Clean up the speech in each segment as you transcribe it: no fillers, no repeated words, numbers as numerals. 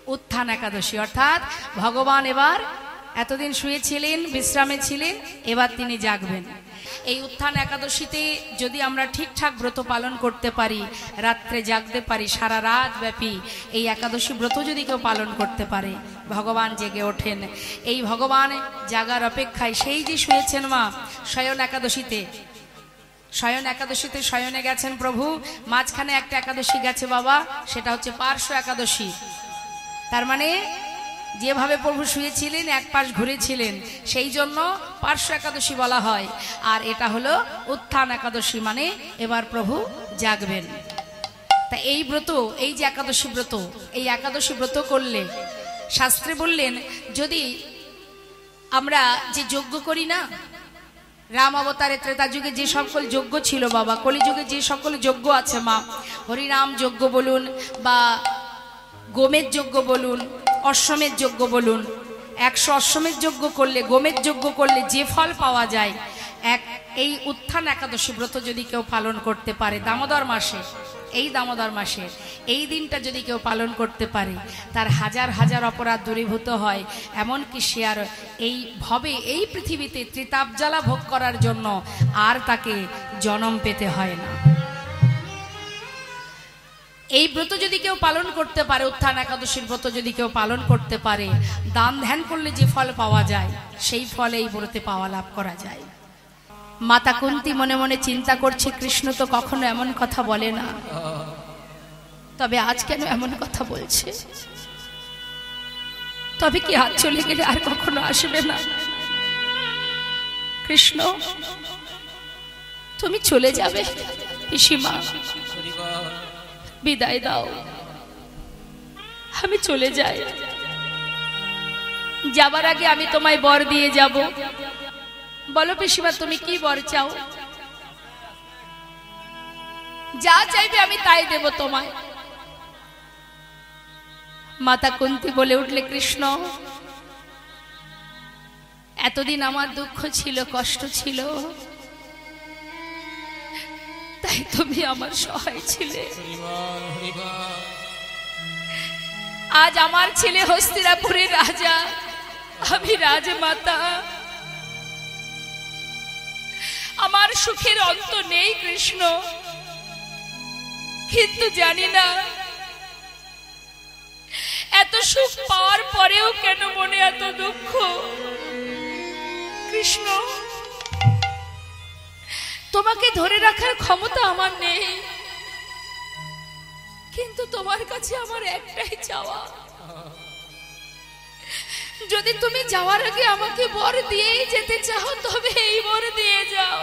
उत्थान एकादशी अर्थात भगवान एबार एतदिन शुएछिलेन विश्रामे छिलेन एबार तिनि जागबेन। এই উত্থান একাদশীতে যদি আমরা ঠিকঠাক ব্রত পালন করতে পারি, রাত্রে জাগতে পারি, সারা রাত ব্যাপী এই একাদশী ব্রত যদি কেউ পালন করতে পারে, ভগবান জেগে ওঠেন। এই ভগবান জাগার অপেক্ষায় সেই যে শুয়েছেন মা শয়ন একাদশীতে, শয়ন একাদশীতে শয়নে গেছেন প্রভু, মাঝখানে একটা একাদশী গেছে বাবা, সেটা হচ্ছে পার্শ্ব একাদশী। তার মানে যেভাবে প্রভু শুয়েছিলেন এক পাশ ঘুরেছিলেন, সেই জন্য পার্শ্ব একাদশী বলা হয়। আর এটা হলো উত্থান একাদশী, মানে এবার প্রভু জাগবেন। তা এই ব্রত, এই যে একাদশী ব্রত, এই একাদশী ব্রত করলে শাস্ত্রে বললেন, যদি আমরা যে যজ্ঞ করি না, রাম অবতারে ত্রেতা যুগে যে সকল যজ্ঞ ছিল বাবা, কলিযুগে যে সকল যজ্ঞ আছে মা, হরিনাম যজ্ঞ বলুন বা গোমের যজ্ঞ বলুন, অশ্বমেধ যজ্ঞ বলুন, 100 অশ্বমেধ যজ্ঞ করলে, গোমের যজ্ঞ করলে যে ফল পাওয়া যায়, এই উত্থান একাদশী ব্রত যদি কেউ পালন করতে পারে দামোদর মাসে, এই দামোদর মাসে এই দিনটা যদি কেউ পালন করতে পারে, তার হাজার হাজার অপরাধ দূরীভূত হয়। এমনকি সে আর এই ভবে এই পৃথিবীতে ত্রিতাপ জ্বালা ভোগ করার জন্য আর তাকে জন্ম পেতে হয় না। এই ব্রত যদি কেউ পালন করতে পারে, উত্থান একাদশীর ব্রত যদি কেউ পালন করতে পারে, দান ধ্যান করলে যে ফল পাওয়া যায়, সেই ফল এই ব্রতে পাওয়া লাভ করা যায়। মাতা কুন্তী মনে মনে চিন্তা করছে, কৃষ্ণ তো কখনো এমন কথা বলে না, তবে আজ কেন এমন কথা বলছে? তবে কি আজ চলে গেলে আর কখনো আসবে না? কৃষ্ণ তুমি চলে যাবে, পিসিমা বিদায় দাও, আমি চলে যাই। যাবার আগে আমি তোমায় বর দিয়ে যাব। বলো পিসিমা তুমি কি বর চাও? যা চাইবে আমি তাই দেব তোমায়। মাতা কুন্তী বলে উঠলে, কৃষ্ণ এতদিন আমার দুঃখ ছিল, কষ্ট ছিল, তাই তুমি আমার সহায় ছিলে। আজ আমার ছেলে হস্তিনাপুরের রাজা, আমি রাজমাতা, আমার সুখের অন্ত নেই কৃষ্ণ, কিন্তু জানি না এত সুখ পাওয়ার পরেও কেন মনে এত দুঃখ। কৃষ্ণ তোমাকে ধরে রাখার ক্ষমতা আমার নেই, কিন্তু তোমার কাছে আমার একটাই চাওয়া, যদি তুমি যাওয়ার আগে আমাকে বর দিয়েই যেতে চাও, তবে এই বর দিয়ে যাও।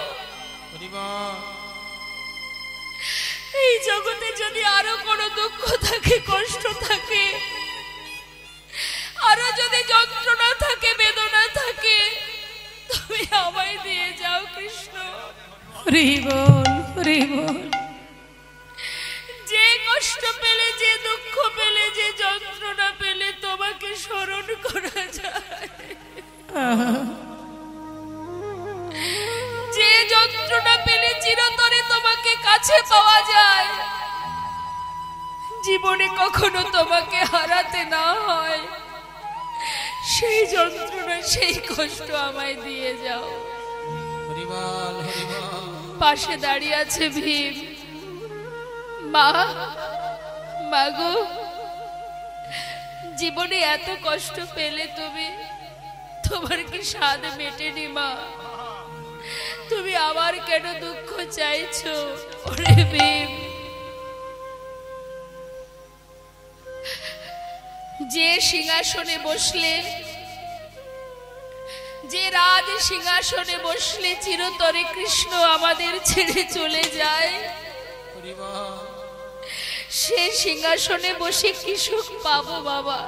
এই জগতে যদি আরো কোনো দুঃখ থাকে, কষ্ট থাকে, আরো যদি যন্ত্রণা থাকে, বেদনা থাকে, তুমি আমায় দিয়ে যাও কৃষ্ণ। হরি বল, হরি বল। যে কষ্ট পেলে, যে দুঃখ পেলে, যে যন্ত্রণা পেলে তোমাকে স্মরণ করা যায়, যে যন্ত্রণা পেলে চিরতরে তোমাকে কাছে পাওয়া যায়, জীবনে কখনো তোমাকে হারাতে না হয়, সেই যন্ত্রণা, সেই কষ্ট আমায় দিয়ে যাও। পাশে দাঁড়িয়ে আছে ভীম। মা, মাগো, জীবনে এত কষ্ট পেলে তুমি, তোমার কি স্বাদ মেটেনি মা? তুমি আবার কেন দুঃখ চাইছো? ওরে ভীম, যে সিংহাসনে বসলে, যে রাজ সিংহাসনে বসলে চিরতরে কৃষ্ণ আমাদের ছেড়ে চলে যায়, সে সিংহাসনে বসে কি সুখ পাবো বাবা?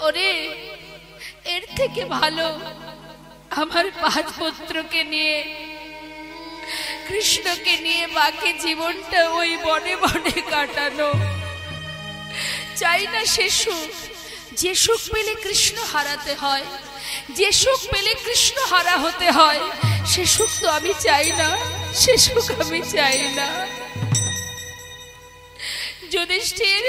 ওরে, এর থেকে ভালো আমার 5 পুত্রকে নিয়ে, কৃষ্ণকে নিয়ে বাকি জীবনটা ওই বনে বনে কাটানো। চাই না সে সুখ, যে সুখ পেলে কৃষ্ণ হারাতে হয়, যে সুখ পেলে কৃষ্ণ হারা হতে হয়, সে সুখ তো আমি চাই না, সে সুখ আমি চাই না। যুধিষ্ঠির,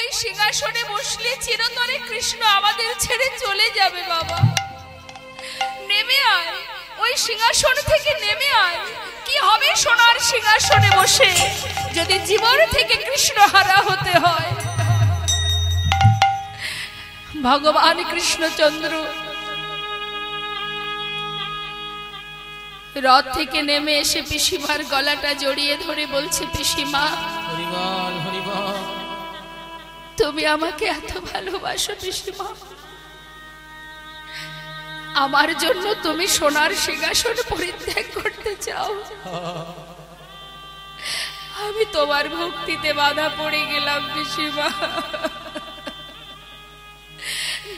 ওই সিংহাসনে বসলে চিরতরে কৃষ্ণ আমাদের ছেড়ে চলে যাবে বাবা। নেমে আয়, ওই সিংহাসন থেকে নেমে আয়। কি হবে সোনার সিংহাসনে বসে যদি জীবন থেকে কৃষ্ণ হারা হতে হয়? ভগবান কৃষ্ণচন্দ্র রথ থেকে নেমে এসে পিসিমার গলাটা জড়িয়ে ধরে বলছে, পিসিমা হরিবল হরিবল, তুমি আমাকে এত ভালোবাসো পিসিমা, আমার জন্য তুমি সোনার সিংহাসন পরিত্যাগ করতে চাও? আমি তোমার ভক্তিতে বাধা পড়ে গেলাম পিসিমা।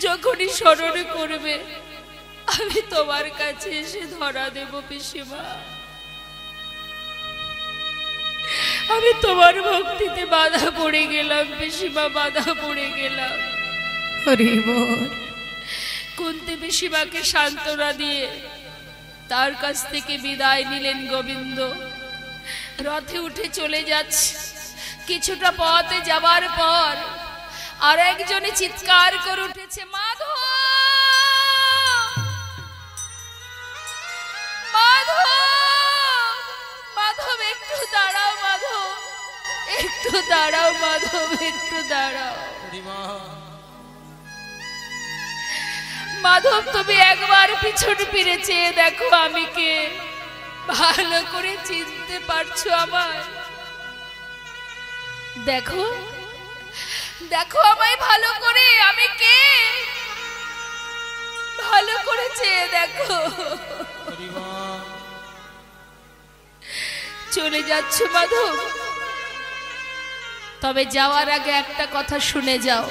যখনই স্মরণ করবে আমি তোমার কাছে এসে ধরা দেব পিসিমা। আমি তোমার ভক্তিতে বাধা পড়ে গেলাম পিসিমা, বাধা পড়ে গেলাম। হরি বল। কুন্তি পিসিমাকে সান্ত্বনা দিয়ে তার কাছ থেকে বিদায় নিলেন গোবিন্দ। রথে উঠে চলে যাচ্ছে। কিছুটা পথে যাবার পর আর একজনে চিৎকার করে উঠেছে, মাধব মাধব মাধব, একটু দাঁড়াও মাধব, একটু দাঁড়াও মাধব, একটু দাঁড়াও। মাধব তুমি একবার পিছন ফিরে চেয়ে দেখো আমি কে, ভালো করে চিনতে পারছো আমায়? দেখো দেখো আমায় ভালো করে, আমি কে ভালো করে চেয়ে দেখো। চলে যাচ্ছ মাধব? তবে যাওয়ার আগে একটা কথা শুনে যাও।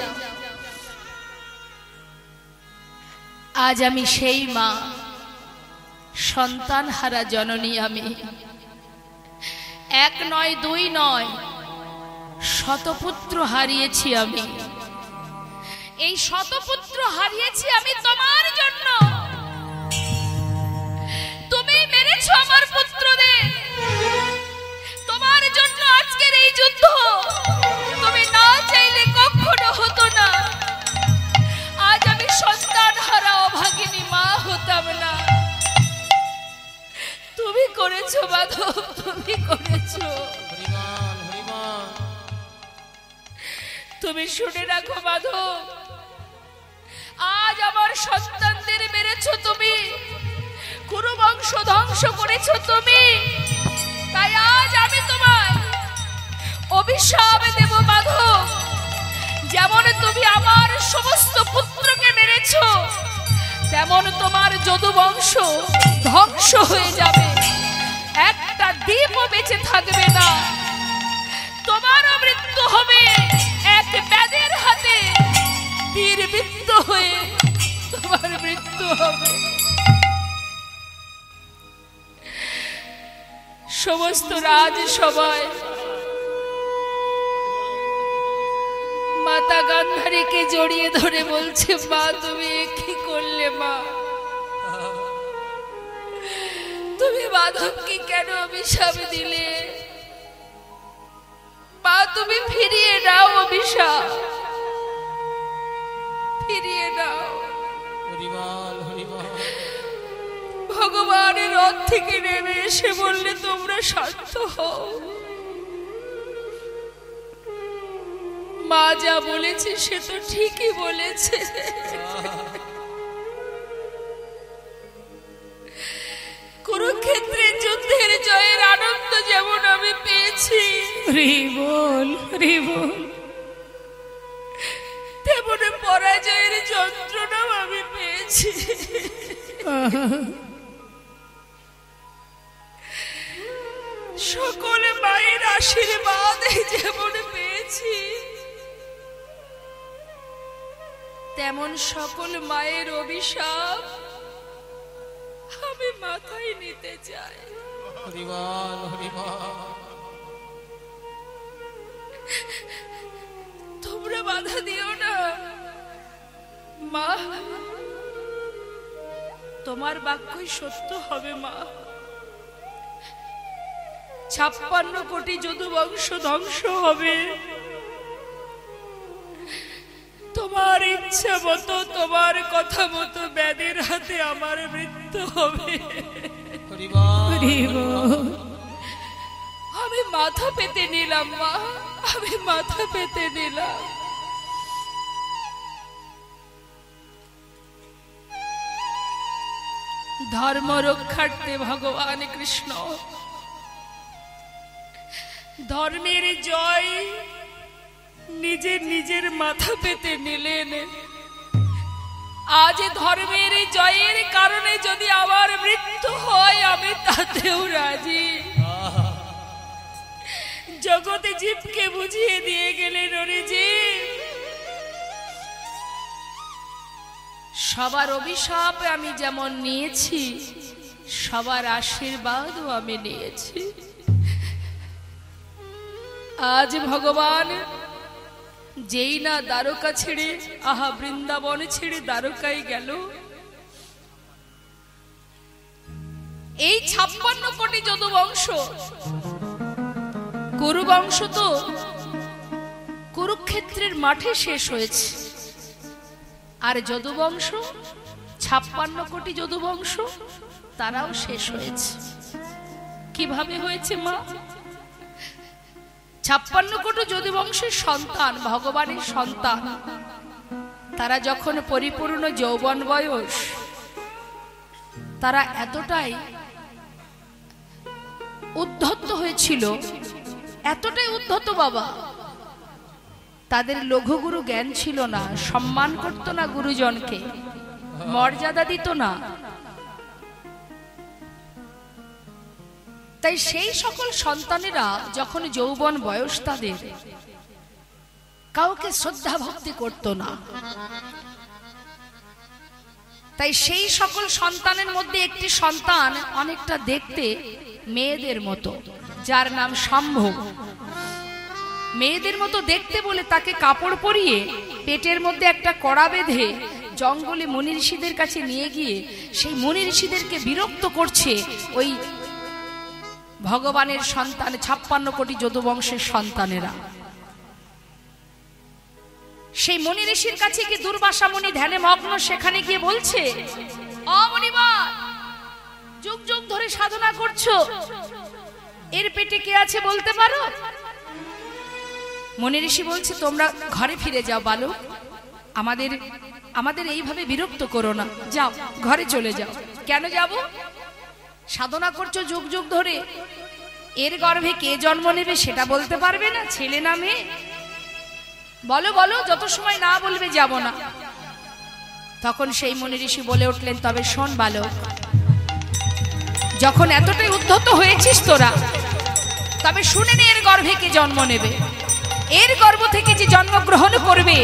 আজ আমি সেই মা, সন্তান হারা জননী আমি। এক নয় দুই নয়, শতপুত্র হারিয়েছি আমি। এই শতপুত্র হারিয়েছি আমি তোমার জন্য। তুমি মেরেছো আমার পুত্রদের, তোমার জন্য আজকের এই যুদ্ধ। তুমি না চাইলে কখনো হতো না। আজ আমি সন্তান হারা অভাগিনী মা হতাম না। তুমি করেছো মাধব, তুমি করেছো। তুমি শুনে রাখো মাধব, আজ আমার সন্তানদের মেরেছো তুমি, কুরু বংশ ধ্বংস করেছো তুমি। তাই আজ আমি তোমায় অভিশাপ দেব মাধব। যেমন তুমি আমার সমস্ত পুত্রকে মেরেছো, তেমন তোমার যদু বংশ ধ্বংস হয়ে যাবে, একটা দ্বীপও বেঁচে থাকবে না। তোমারও মৃত্যু হবে এক ব্যাধের হাতে, তীর বিদ্ধ হয়ে তোমার মৃত্যু হবে। সমস্ত রাজসভায় মাতা গান্ধারীকে জড়িয়ে ধরে বলছে, মা তুমি কি করলে মা? তুমি মাধবকে কেন অভিশাপ দিলে? মা তুমি ফিরিয়ে নাও অভিশাপ, ফিরিয়ে নাও। ভগবানের রথ থেকে নেমে এসে বললে, তোমরা শান্ত হও। মা যা বলেছে সে তো ঠিকই বলেছে। কুরুক্ষেত্রের যুদ্ধের জয়ের আনন্দ যেমন আমি পেয়েছি, তেমন পরাজয়ের যন্ত্রণাও আমি পেয়েছি। সকলে মায়ের আশীর্বাদ যেমন পেয়েছি, তেমন সকল মায়ের অভিশাপ আমি মাথায় নিতে চাই। তোমরা বাধা দিও না মা, তোমার বাক্যই সত্য হবে মা। 56 কোটি যদু বংশ ধ্বংস হবে, তোমার ইচ্ছা মতো, তোমার কথা মতো ব্যাধের হাতে আমার মৃত্যু হবে। আমি মাথা পেতে নিলাম মা, আমি মাথা পেতে নিলাম। ধর্ম রক্ষার্থে ভগবান কৃষ্ণ ধর্মের জয় নিজের নিজের মাথা পেতে নিলেন। আজ ধর্মের জয়ের কারণে যদি আমার মৃত্যু হয় আমি তাতেও রাজি। জগতে জীবকে বুঝিয়ে দিয়ে গেলেন, ওরে জীব, সবার অভিশাপ আমি যেমন নিয়েছি, সবার আশীর্বাদও আমি নিয়েছি। আজ ভগবান যেই না দ্বারকা ছেড়ে, আহা বৃন্দাবন ছেড়ে দ্বারকায় গেল, এই 56 কোটি যদুবংশ, কুরুবংশ তো কুরুক্ষেত্রের মাঠে শেষ হয়েছে, আর যদুবংশ 56 কোটি যদুবংশ তারাও শেষ হয়েছে। কিভাবে হয়েছে মা? 56 কোটি যদুবংশের সন্তান, ভগবানের সন্তান, তারা যখন পরিপূর্ণ যৌবন বয়স, তারা এতটাই উদ্ধত হয়েছিল, এতটাই উদ্ধত বাবা, তাদের লঘুগুরু জ্ঞান ছিল না, সম্মান করত না গুরুজনকে, মর্যাদা দিত না। তাই সেই সকল সন্তানেরা যখন যৌবন বয়স, তাদের কাউকে শ্রদ্ধা ভক্তি করত না। তাই সেই সকল সন্তানের মধ্যে একটি সন্তান অনেকটা দেখতে মেয়েদের মতো, যার নাম সম্ভব। মেয়েদের মতো দেখতে বলে তাকে কাপড় পরিয়ে পেটের মধ্যে একটা কড়া বেঁধে জঙ্গলে মুনি ঋষিদের কাছে নিয়ে গিয়ে সেই মুনি ঋষিদেরকে বিরক্ত করছে ওই ভগবানের সন্তান, 56 কোটি যদুবংশের সন্তানেরা। সেই মুনি ঋষির কাছে কি দুর্বাসা মুনি ধ্যানে মগ্ন, সেখানে গিয়ে বলছে, ও মুনিবার, যুগ যুগ ধরে সাধনা করছো, এর পেটে কে আছে বলতে পারো? মুনি ঋষি বলছে, তোমরা ঘরে ফিরে যাও বালক, আমাদের এইভাবে বিরক্ত করো না, যাও ঘরে চলে যাও। কেন যাব? সাধনা করছো যুগ যুগ ধরে, এর গর্ভে কে জন্ম নেবে সেটা বলতে পারবে না, ছেলে না মেয়ে? বলো বলো, যত সময় না বলবে যাব না। তখন সেই মুনি ঋষি বলে উঠলেন, তবে শোন বালক, যখন এতটাই উদ্ধত হয়েছিস তোরা, তবে শুনে নে এর গর্ভে কে জন্ম নেবে। এর গর্ভ থেকে যে জন্মগ্রহণ করবে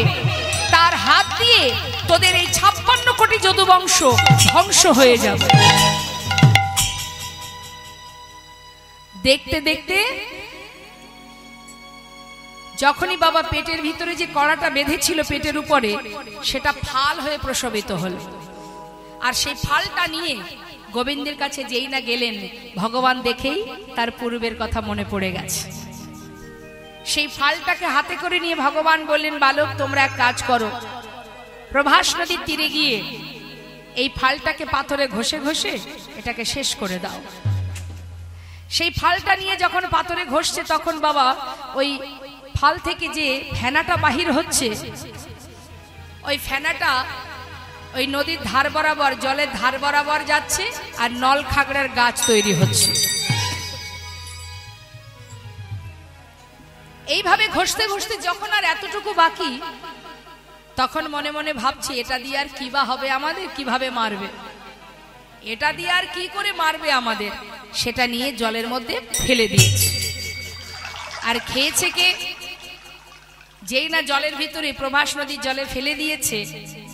তার হাত দিয়ে তোদের এই 56 কোটি যদুবংশ ধ্বংস হয়ে যাবে। দেখতে দেখতে যখনই বাবা পেটের ভিতরে যে কড়াটা বেঁধেছিল পেটের উপরে, সেটা ফাল হয়ে প্রসবিত হলো। আর সেই ফালটা নিয়ে গোবিন্দের কাছে যেই না গেলেন, ভগবান দেখেই তার পূর্বের কথা মনে পড়ে গেছে। সেই ফালটাকে হাতে করে নিয়ে ভগবান বললেন, বালক তোমরা এক কাজ করো, প্রভাস নদীর তীরে গিয়ে এই ফালটাকে পাথরে ঘষে ঘষে এটাকে শেষ করে দাও। সেই ফালটা নিয়ে যখন পাথরে ঘষছে, তখন বাবা ওই ফাল থেকে যে ফেনাটা বাহির হচ্ছে, ওই ফেনাটা ওই নদীর ধার বরাবর, জলের ধার বরাবর যাচ্ছে, আর নল খাগড়ার গাছ তৈরি হচ্ছে। এইভাবে ঘষতে ঘষতে যখন আর এতটুকু বাকি, তখন মনে মনে ভাবছি, এটা দিয়ে আর কি বা হবে আমাদের, কিভাবে মারবে, এটা দিয়ে আর কি করে মারবে আমাদের। সেটা নিয়ে জলের মধ্যে ফেলে দিয়েছে। আর খেয়েছে কে? যেই না জলের ভিতরে প্রভাস নদীর জলে ফেলে দিয়েছে,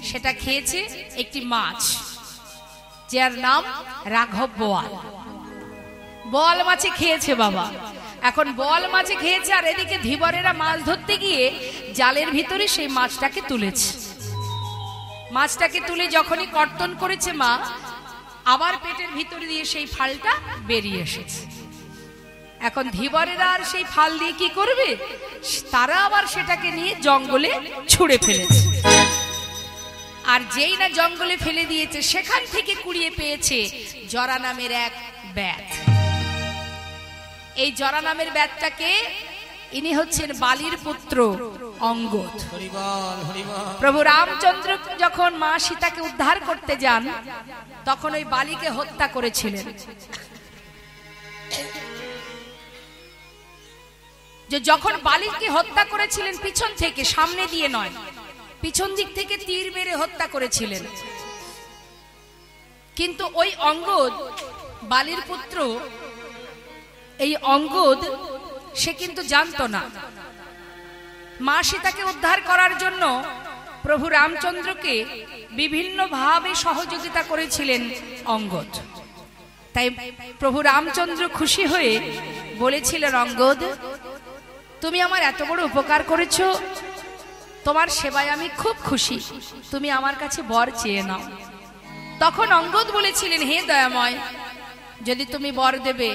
সেটা খেয়েছে একটি মাছ, যার নাম রাঘব বোয়াল। বোয়াল মাছে খেয়েছে বাবা। এখন বোয়াল মাছে খেয়েছে, আর এদিকে ধীবরেরা মাছ ধরতে গিয়ে জালের ভিতরে সেই মাছটাকে তুলেছে। মাছটাকে তুলে যখনই কর্তন করেছে মা, আবার পেটের ভিতরে দিয়ে সেই ফালটা বেরিয়ে এসেছে। এখন ধীবরেরা আর সেই ফাল দিয়ে কি করবে? তারা আবার সেটাকে নিয়ে জঙ্গলে ছুঁড়ে ফেলেছে। আর যেই না জঙ্গলে ফেলে দিয়েছে সেখান থেকে কুড়িয়ে পেয়েছে জরা নামের এক ব্যাত। এই জরা নামের ব্যাতটাকে ইনি হচ্ছেন বালির পুত্র অঙ্গদ। প্রভু রামচন্দ্র যখন মা সীতাকে উদ্ধার করতে যান তখন ওই বালিকে হত্যা করেছিলেন। যে যখন বালিকে হত্যা করেছিলেন পিছন থেকে, সামনে দিয়ে নয়, পিছন দিক থেকে তীর মেরে হত্যা করেছিলেন। কিন্তু ওই অঙ্গদ, বালির পুত্র এই অঙ্গদ, সে কিন্তু জানতো না। মা সীতাকে উদ্ধার করার জন্য প্রভু রামচন্দ্রকে বিভিন্নভাবে সহযোগিতা করেছিলেন অঙ্গদ। তাই প্রভু রামচন্দ্র খুশি হয়ে বলেছিলেন, অঙ্গদ, তুমি আমার এত বড় উপকার করেছো, তোমার সেবায় আমি খুব খুশি, তুমি আমার কাছে বর চেয়ে নাও। তখন অঙ্গদ বলেছিলেন, হে দয়াময়, যদি তুমি বর দেবে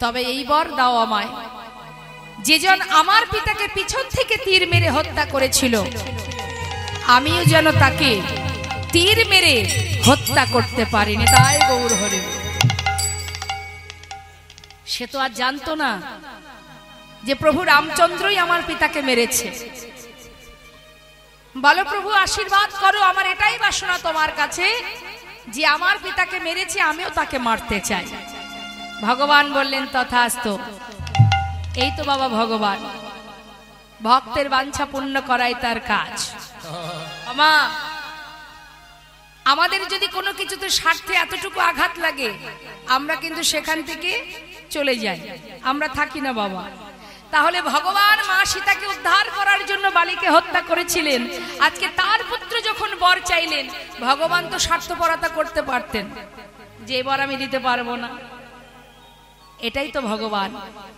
তবে এই বর দাও আমায়, যেজন আমার পিতাকে পিছন থেকে তীর মেরে হত্যা করেছিল আমিও যেন তাকে তীর মেরে হত্যা করতে পারিনি। তাই গৌর হরি। সে তো আর জানতো না যে প্রভু রামচন্দ্রই আমার পিতাকে মেরেছে। বলো প্রভু, আশীর্বাদ করো, আমার এটাই বাসনা তোমার কাছে যে আমার পিতাকে মেরেছে আমিও তাকে মারতে চাই। ভগবান বললেন, তথাস্তু। এই তো বাবা ভগবান, ভক্তের বাঞ্ছা পূর্ণ করাই তার কাজ। আমা, আমাদের যদি কোনো কিছুতে স্বার্থে এতটুকু আঘাত লাগে আমরা কিন্তু সেখান থেকে চলে যাই, আমরা থাকি না বাবা। তাহলে ভগবান মা সীতাকে উদ্ধার করার জন্য বালিকে হত্যা করেছিলেন। আজকে তার পুত্র যখন বর চাইলেন, ভগবান তো স্বার্থপরতা করতে পারতেন যে বর আমি দিতে পারবো না। এটাই তো ভগবান,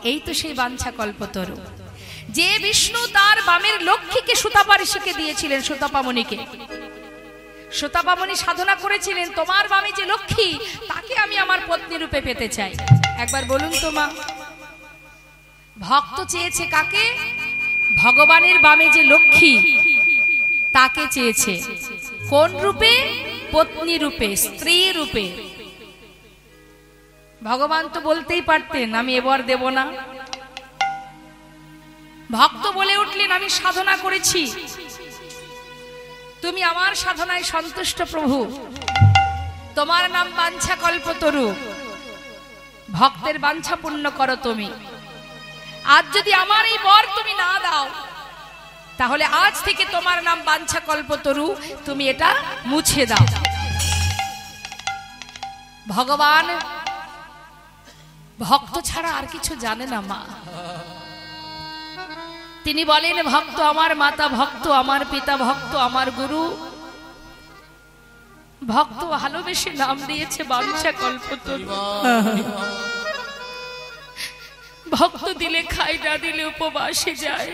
এই তো সেই বাঞ্ছা কল্পতরু। যে বিষ্ণু তার বামের লক্ষ্মীকে সুতাপা ঋষিকে দিয়েছিলেন, সুতাপামণিকে। সুতাপামণি সাধনা করেছিলেন, তোমার বামে যে লক্ষ্মী তাকে আমি আমার পত্নী রূপে পেতে চাই। একবার বলুন তো মা, ভক্ত চেয়েছে কাকে? ভগবানের বামে যে লক্ষ্মী তাকে চেয়েছে। কোন রূপে? পত্নী রূপে, স্ত্রী রূপে। ভগবান তো বলতেই পারতেন আমি এবার দেব না। ভক্ত বলে উঠলেন, আমি সাধনা করেছি, তুমি আমার সাধনায় সন্তুষ্ট প্রভু, তোমার নাম বাঞ্ছা কল্পতরু, ভক্তের বাঞ্ছা পূর্ণ করো তুমি। আজ যদি আমার এই বর তুমি না দাও তাহলে আজ থেকে তোমার নাম বাঞ্ছা কল্পতরু, তুমি এটা মুছে দাও। ভগবান ভক্ত ছাড়া আর কিছু জানে না মা। তিনি বলেন, ভক্ত আমার মাতা, ভক্ত আমার পিতা, ভক্ত আমার গুরু। ভক্ত ভালোবেসে নাম দিয়েছে বাঞ্ছা কল্পতরু। ভক্ত দিলে খায়, না দিলে উপবাসে যায়।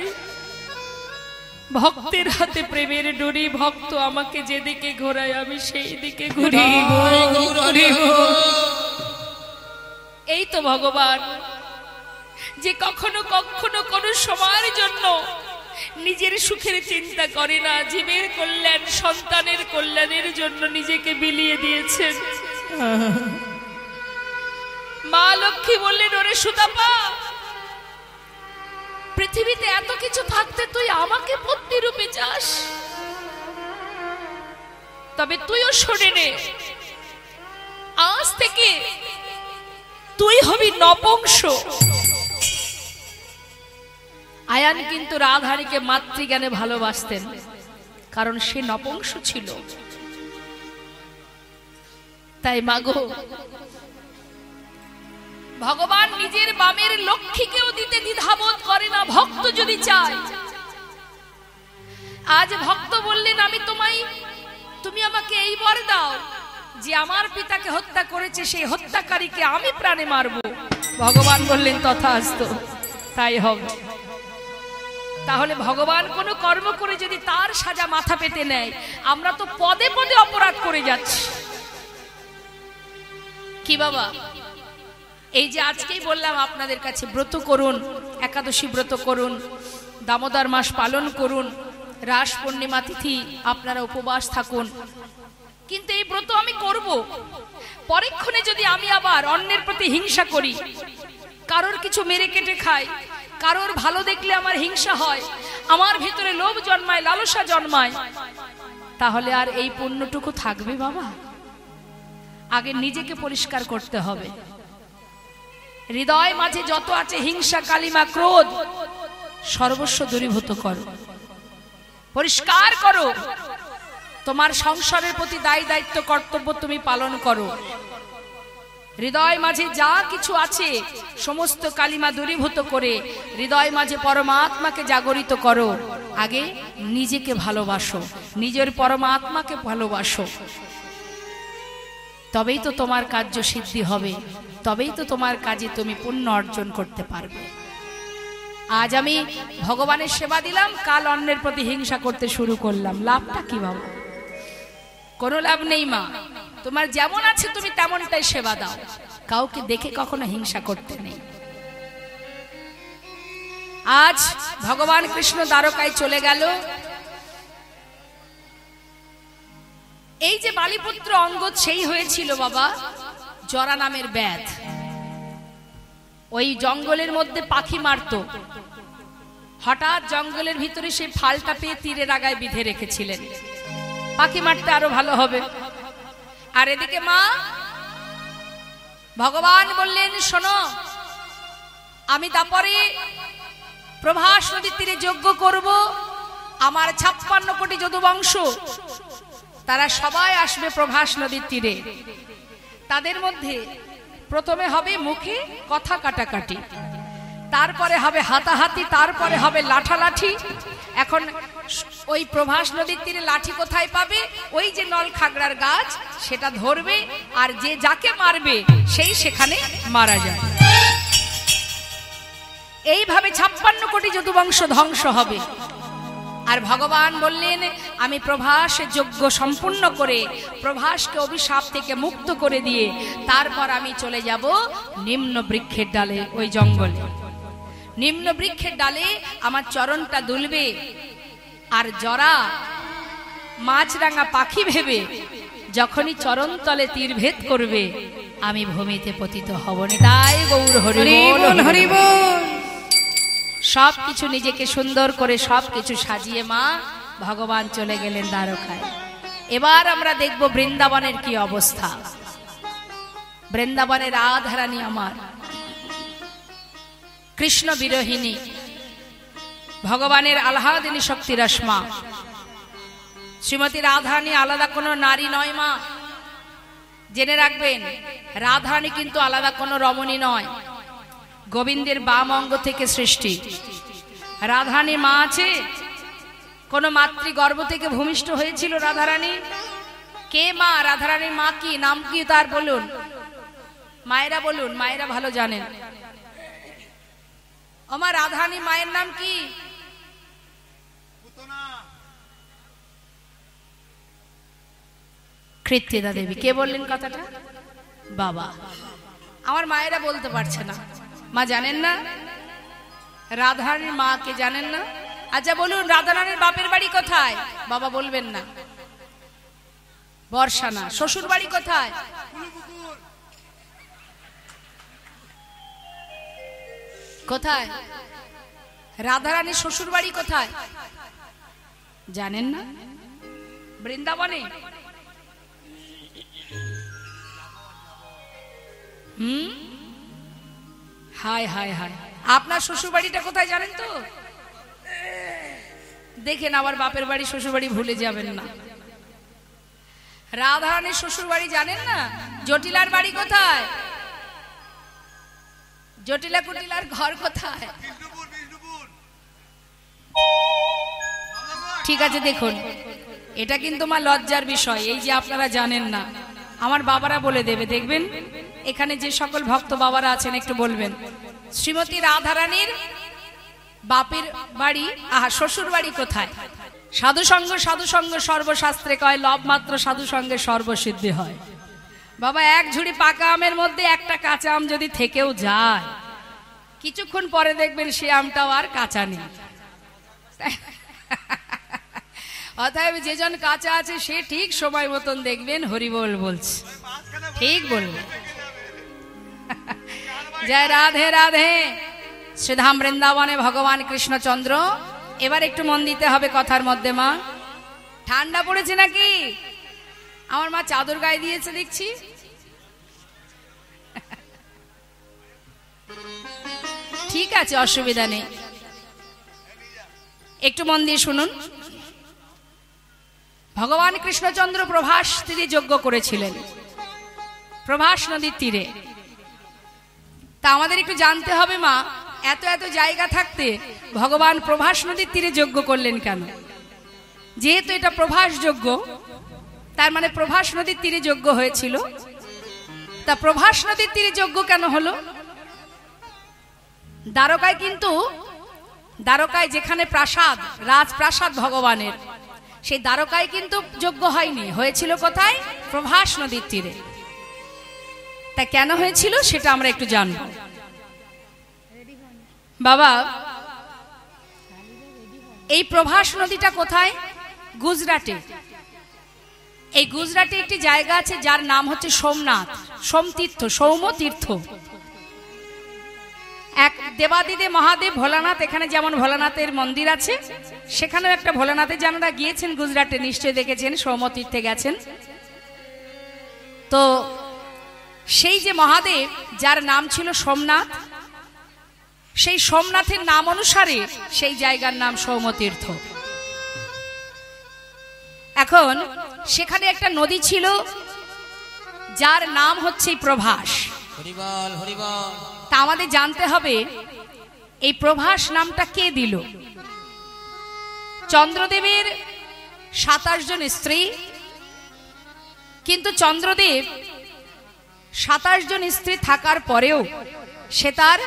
ভক্তের হাতে প্রেমের ডোরি, ভক্ত আমাকে যেদিকে ঘোরায় আমি সেই দিকে ঘুরি। এই তো ভগবান, যে কখনো কখনো কোনো সময়ের জন্য নিজের সুখের চিন্তা করে না, জীবের কল্যাণ, সন্তানের কল্যাণের জন্য নিজেকে বিলিয়ে দিয়েছেন। মা লক্ষ্মী বললেন, ওরে সুতাপা, পৃথিবীতে এত কিছু থাকতে তুই আমাকে পত্নী রূপে চাস? তবে তুইও শুনে নে, আজ থেকে তুই হবি নপুংস। আয়ান কিন্তু রাধারীকে মাতৃজ্ঞানে ভালোবাসতেন, কারণ সে নপুংস ছিল। তাই মাগো, ভগবান নিজের বামের লক্ষ্মীকেও দিতে দ্বিধাবোধ করে না, ভক্ত যদি চায়। আজ ভক্ত বললেন, আমি তুমি আমাকে এই বর দাও যে আমার পিতাকে হত্যা করেছে সেই হত্যাকারীকে আমি প্রাণে মারব। ভগবান বললেন, তথাস্তু, তাই হবে। তাহলে ভগবান কোনো কর্ম করে যদি তার সাজা মাথা পেতে নেয়, আমরা তো পদে পদে অপরাধ করে যাচ্ছি। কি বাবা, এই যে আজকেই বললাম আপনাদের কাছে, ব্রত করুন, একাদশী ব্রত করুন, দামোদর মাস পালন করুন, রাস পূর্ণিমা তিথি আপনারা উপবাস থাকুন, কিন্তু এই ব্রত আমি করব, পরক্ষণে যদি আমি আবার অন্যের প্রতি হিংসা করি, কারোর কিছু মেরে কেটে খাই, কারোর ভালো দেখলে আমার হিংসা হয়, আমার ভিতরে লোভ জন্মায়, লালসা জন্মায়, তাহলে আর এই পুণ্যটুকু থাকবে বাবা? আগে নিজেকে পরিষ্কার করতে হবে। হৃদয় মাঝে যত আছে হিংসা, কালিমা, ক্রোধ, সর্বস্ব দূরীভূত করো, পরিষ্কার করো। তোমার সংসারের প্রতি দায় দায়িত্ব কর্তব্য তুমি পালন করো। হৃদয় মাঝে যা কিছু আছে সমস্ত কালিমা দূরীভূত করে হৃদয় মাঝে পরমাত্মাকে জাগরিত করো। আগে নিজেকে ভালোবাসো, নিজের পরমাত্মাকে ভালোবাসো, তবেই তো তোমার কার্য সিদ্ধি হবে, তবেই তো তোমার কাজে তুমি পুণ্য অর্জন করতে পারবে। আজ আমি ভগবানের সেবা দিলাম, কাল অন্যের প্রতি হিংসা করতে শুরু করলাম, লাভটা কি বাবা? কোনো লাভ নেই মা। তোমার যেমন আছে তুমি তেমনটাই সেবা দাও, কাউকে দেখে কখনো হিংসা করতে নেই। আজ ভগবান কৃষ্ণ দ্বারকায় চলে গেল। এই যে বালিপুত্র অঙ্গদ, সেই হয়েছিল বাবা জরা নামের ব্যাধ। ওই জঙ্গলের মধ্যে পাখি মারত, হঠাৎ জঙ্গলের ভিতরে সেই ফালটা পেয়ে তীরের আগায় বিধে রেখেছিলেন, পাখি মারতে আরো ভালো হবে। আর এদিকে মা ভগবান বললেন, শোনো, আমি তারপরে প্রভাস নদীর তীরে যজ্ঞ করব, আমার 56 কোটি যদুবংশ তারা সবাই আসবে প্রভাস নদীর তীরে। তাদের মধ্যে প্রথমে হবে মুখে কথা কাটাকাটি, তারপরে হবে হাতাহাতি, তারপরে হবে লাঠালাঠি। এখন ওই প্রভাস নদীর তীরে লাঠি কোথায় পাবে? ওই যে নল খাগড়ার গাছ, সেটা ধরবে, আর যে যাকে মারবে সেই সেখানে মারা যায়। এইভাবে 56 কোটি যদুবংশ ধ্বংস হবে। আর ভগবান বললেন, আমি প্রভাসে যজ্ঞ সম্পূর্ণ করে প্রভাসকে অভিশাপ থেকে মুক্ত করে দিয়ে তারপর আমি চলে যাব নিম্ন বৃক্ষের ডালে, ওই জঙ্গলে। নিম্ন বৃক্ষের ডালে আমার চরণটা দুলবে, আর জরা মাছরাঙা পাখি ভেবে যখনই চরণ তলে তীর ভেদ করবে, আমি ভূমিতে পতিত হব না। তাই গৌর হরি বল, হরি বল। সবকিছু নিজেকে সুন্দর করে সবকিছু সাজিয়ে মা ভগবান চলে গেলেন দ্বারকায়। এবার আমরা দেখব বৃন্দাবনের কি অবস্থা। বৃন্দাবনের রাধারানী আমার কৃষ্ণ বিরোহিনী, ভগবানের আহ্লাদিনী শক্তিরস মা। শ্রীমতী রাধারানী আলাদা কোনো নারী নয় মা, জেনে রাখবেন। রাধারানী কিন্তু আলাদা কোনো রমণী নয়, গোবিন্দের বাম অঙ্গ থেকে সৃষ্টি। রাধারানী মা আছে, কোন মাতৃগর্ভ থেকে ভূমিষ্ঠ হয়েছিল রাধারানী? কে মা? রাধারানীর মা কি, নাম কি তার বলুন, মায়েরা বলুন, মায়েরা ভালো জানেন। আমার রাধারানী মায়ের নাম কি? কৃত্তিদা দেবী। কে বললেন কথাটা? বাবা। আমার মায়েরা বলতে পারছে না। মা জানেন না রাধারানীর মা কে? জানেন না? আচ্ছা বলুন, রাধারানীর বাপের বাড়ি কোথায়? বাবা বলবেন না। বর্ষানা। শ্বশুর বাড়ি কোথায়? কোথায়? রাধারানীর শ্বশুর বাড়ি কোথায় জানেন না? বৃন্দাবনে। হায় হায় হায়, আপনার শ্বশুর বাড়িটা কোথায় জানেন তো? দেখেন আবার বাপের বাড়ি শ্বশুর বাড়ি ভুলে যাবেন না। রাধারানীর শ্বশুর বাড়ি জানেন না? জটিলার বাড়ি কোথায়? জটিলা কুটিলার ঘর কোথায়? ঠিক আছে, দেখুন এটা কিন্তু মা লজ্জার বিষয়, এই যে আপনারা জানেন না, আমার বাবারা বলে দেবে। দেখবেন এখানে যে সকল ভক্ত বাবারা আছেন একটু বলবেন, শ্রীমতী রাধারানীর বাপের বাড়ি শ্বশুর বাড়ি কোথায়? সাধুসঙ্গ সাধুসঙ্গ সর্বশাস্ত্রে কয়, লব মাত্র সাধুসঙ্গে সর্বসিদ্ধি হয়। বাবা, এক ঝুড়ি পাকা আমের মধ্যে একটা কাঁচা আম যদি থেকেও যায়, কিছুক্ষণ পরে দেখবেন সে আমটাও আর কাঁচা নেই। অতএব যেজন কাছে আছে সে ঠিক সময় মতন দেখবেন হরিবোল বলছে, ঠিক বলবে। জয় রাধে রাধে। শ্রীধাম বৃন্দাবনে ভগবান কৃষ্ণচন্দ্র। এবার একটু মন দিতে হবে কথার মধ্যে। মা, ঠান্ডা পড়েছে নাকি? আমার মা চাদর গায়ে দিয়েছে দেখছি। ঠিক আছে, অসুবিধা নেই, একটু মন দিয়ে শুনুন। ভগবান কৃষ্ণচন্দ্র প্রভাস তীরে যজ্ঞ করেছিলেন, প্রভাস নদীর তীরে। তা আমাদের একটু জানতে হবে মা, এত এত জায়গা থাকতে ভগবান প্রভাস নদীর তীরে যজ্ঞ করলেন কেন? যেহেতু এটা প্রভাস যজ্ঞ, তার মানে প্রভাস নদীর তীরে যজ্ঞ হয়েছিল। তা প্রভাস নদীর তীরে যজ্ঞ কেন হলো? দ্বারকায়, কিন্তু দ্বারকায় যেখানে প্রাসাদ, রাজপ্রাসাদ ভগবানের, সেই দ্বারকায় কিন্তু যজ্ঞ হয়নি, হয়েছিল কোথায়? প্রভাস নদীর তীরে। তা কেন হয়েছিল সেটা আমরা একটু জানব। বাবা, এই প্রভাস নদীটা কোথায়? গুজরাটে। এই গুজরাটে একটি জায়গা আছে যার নাম হচ্ছে সোমনাথ, সোমতীর্থ, সৌমতীর্থ। এক দেবাদিদে মহাদেব ভোলানাথ, এখানে যেমন ভোলানাথের মন্দির আছে, সেখানেও একটা ভোলানাথের, যারা গিয়েছেন গুজরাটে নিশ্চয়ই দেখেছেন, সৌমতীর্থে গেছেন। তো সেই যে মহাদেব যার নাম ছিল সোমনাথ, সেই সোমনাথের নাম অনুসারে সেই জায়গার নাম সৌমতীর্থ। এখন সেখানে একটা নদী ছিল যার নাম হচ্ছে প্রভাস। হরিবল হরিবল। তা আমাদের জানতে হবে এই প্রভাস নামটা কে দিল? চন্দ্রদেবের 27 জন স্ত্রী, কিন্তু চন্দ্রদেব 27 জন স্ত্রী থাকার পরেও সে তার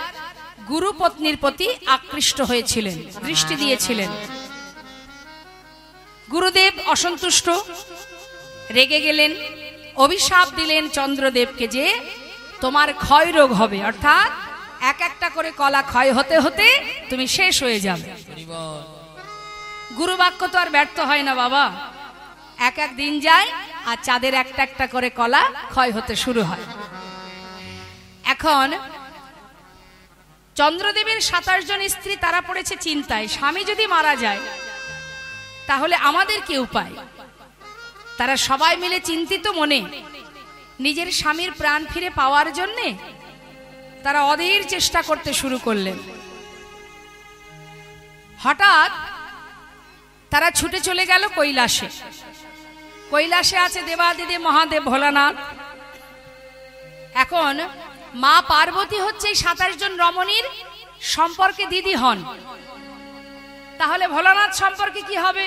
গুরু পত্নীর প্রতি আকৃষ্ট হয়েছিলেন, দৃষ্টি দিয়েছিলেন। গুরুদেব অসন্তুষ্ট, রেগে গেলেন, অভিশাপ দিলেন চন্দ্রদেবকে যে তোমার ক্ষয় রোগ হবে, অর্থাৎ এক একটা করে কলা ক্ষয় হতে হতে তুমি শেষ হয়ে যাবে। গুরু বাক্য তো আর ব্যর্থ হয় না বাবা। এক এক দিন যায় আর চাঁদের একটা একটা করে কলা ক্ষয় হতে শুরু হয়। এখন চন্দ্রদেবের 27 জন স্ত্রী, তারা পড়েছে চিন্তায়, স্বামী যদি মারা যায় তাহলে আমাদের কি উপায়? তারা সবাই মিলে চিন্তিত মনে নিজের স্বামীর প্রাণ ফিরে পাওয়ার জন্যে তারা অধীর চেষ্টা করতে শুরু করলেন। হঠাৎ তারা ছুটে চলে গেল কৈলাসে। কৈলাসে আছে দেবাদিদেব মহাদেব ভোলানাথ। এখন মা পার্বতী হচ্ছে 27 জন রমণীর সম্পর্কে দিদি হন, তাহলে ভোলানাথ সম্পর্কে কি হবে?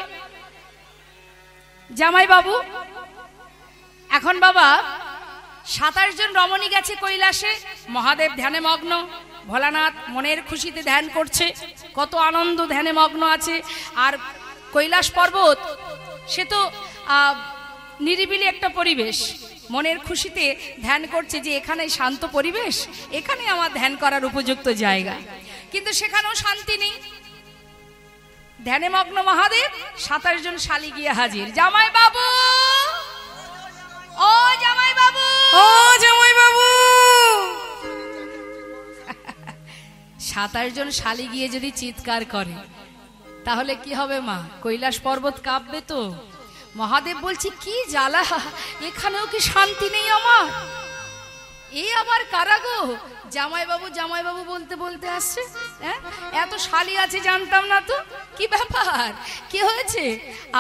জামাই বাবু। এখন বাবা 27 জন রমণী গেছে কৈলাসে, মহাদেব ধ্যানে মগ্ন, ভোলানাথ মনের খুশিতে ধ্যান করছে, কত আনন্দ ধ্যানে মগ্ন আছে। আর কৈলাস পর্বত সে তো নিরিবিলি একটা পরিবেশ, মনের খুশিতে ধ্যান করছে যে এখানে শান্ত পরিবেশ, এখানে আমার ধ্যান করার উপযুক্ত জায়গা। কিন্তু সেখানেও শান্তি নেই। ধ্যানে মগ্ন মহাদেব, 27 জন শালী গিয়ে হাজির। জামাই বাবু, ও জামাই বাবু, ও জামাই বাবু। 27 জন শালী গিয়ে যদি চিৎকার করে তাহলে কি হবে মা? কৈলাস পর্বত কাঁপবে তো। মহাদেব বলছি কি জ্বালা, এখানেও কি শান্তি নেই আমার? এই আবার কারা গো? জামাই বাবু জামাই বাবু বলতে বলতে আসছে। হ্যাঁ, এত শালী আছে জানতাম না তো, কি ব্যাপার, কি হয়েছে?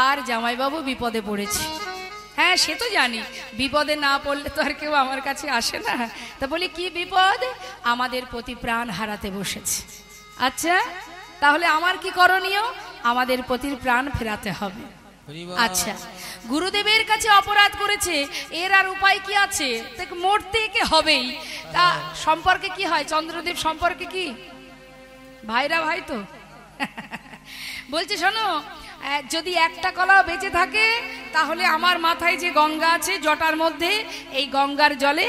আর জামাই বাবু বিপদে পড়েছে। হ্যাঁ সে তো জানি, বিপদে না পড়লে তো আর কেউ আমার কাছে আসে না। তা বলি কি বিপদ? আমাদের প্রতি প্রাণ হারাতে বসেছে। আচ্ছা তাহলে আমার কি করণীয়? আমাদের প্রতির প্রাণ ফেরাতে হবে। আচ্ছা, গুরুদেবের কাছে অপরাধ করেছে, এর আর উপায় কি আছে? মরতে একে হবেই। তা সম্পর্কে কি হয়? চন্দ্রদেব সম্পর্কে কি? ভাইরা ভাই তো। বলছে শোনো, যদি একটা কলাও বেঁচে থাকে তাহলে আমার মাথায় যে গঙ্গা আছে জটার মধ্যে, এই গঙ্গার জলে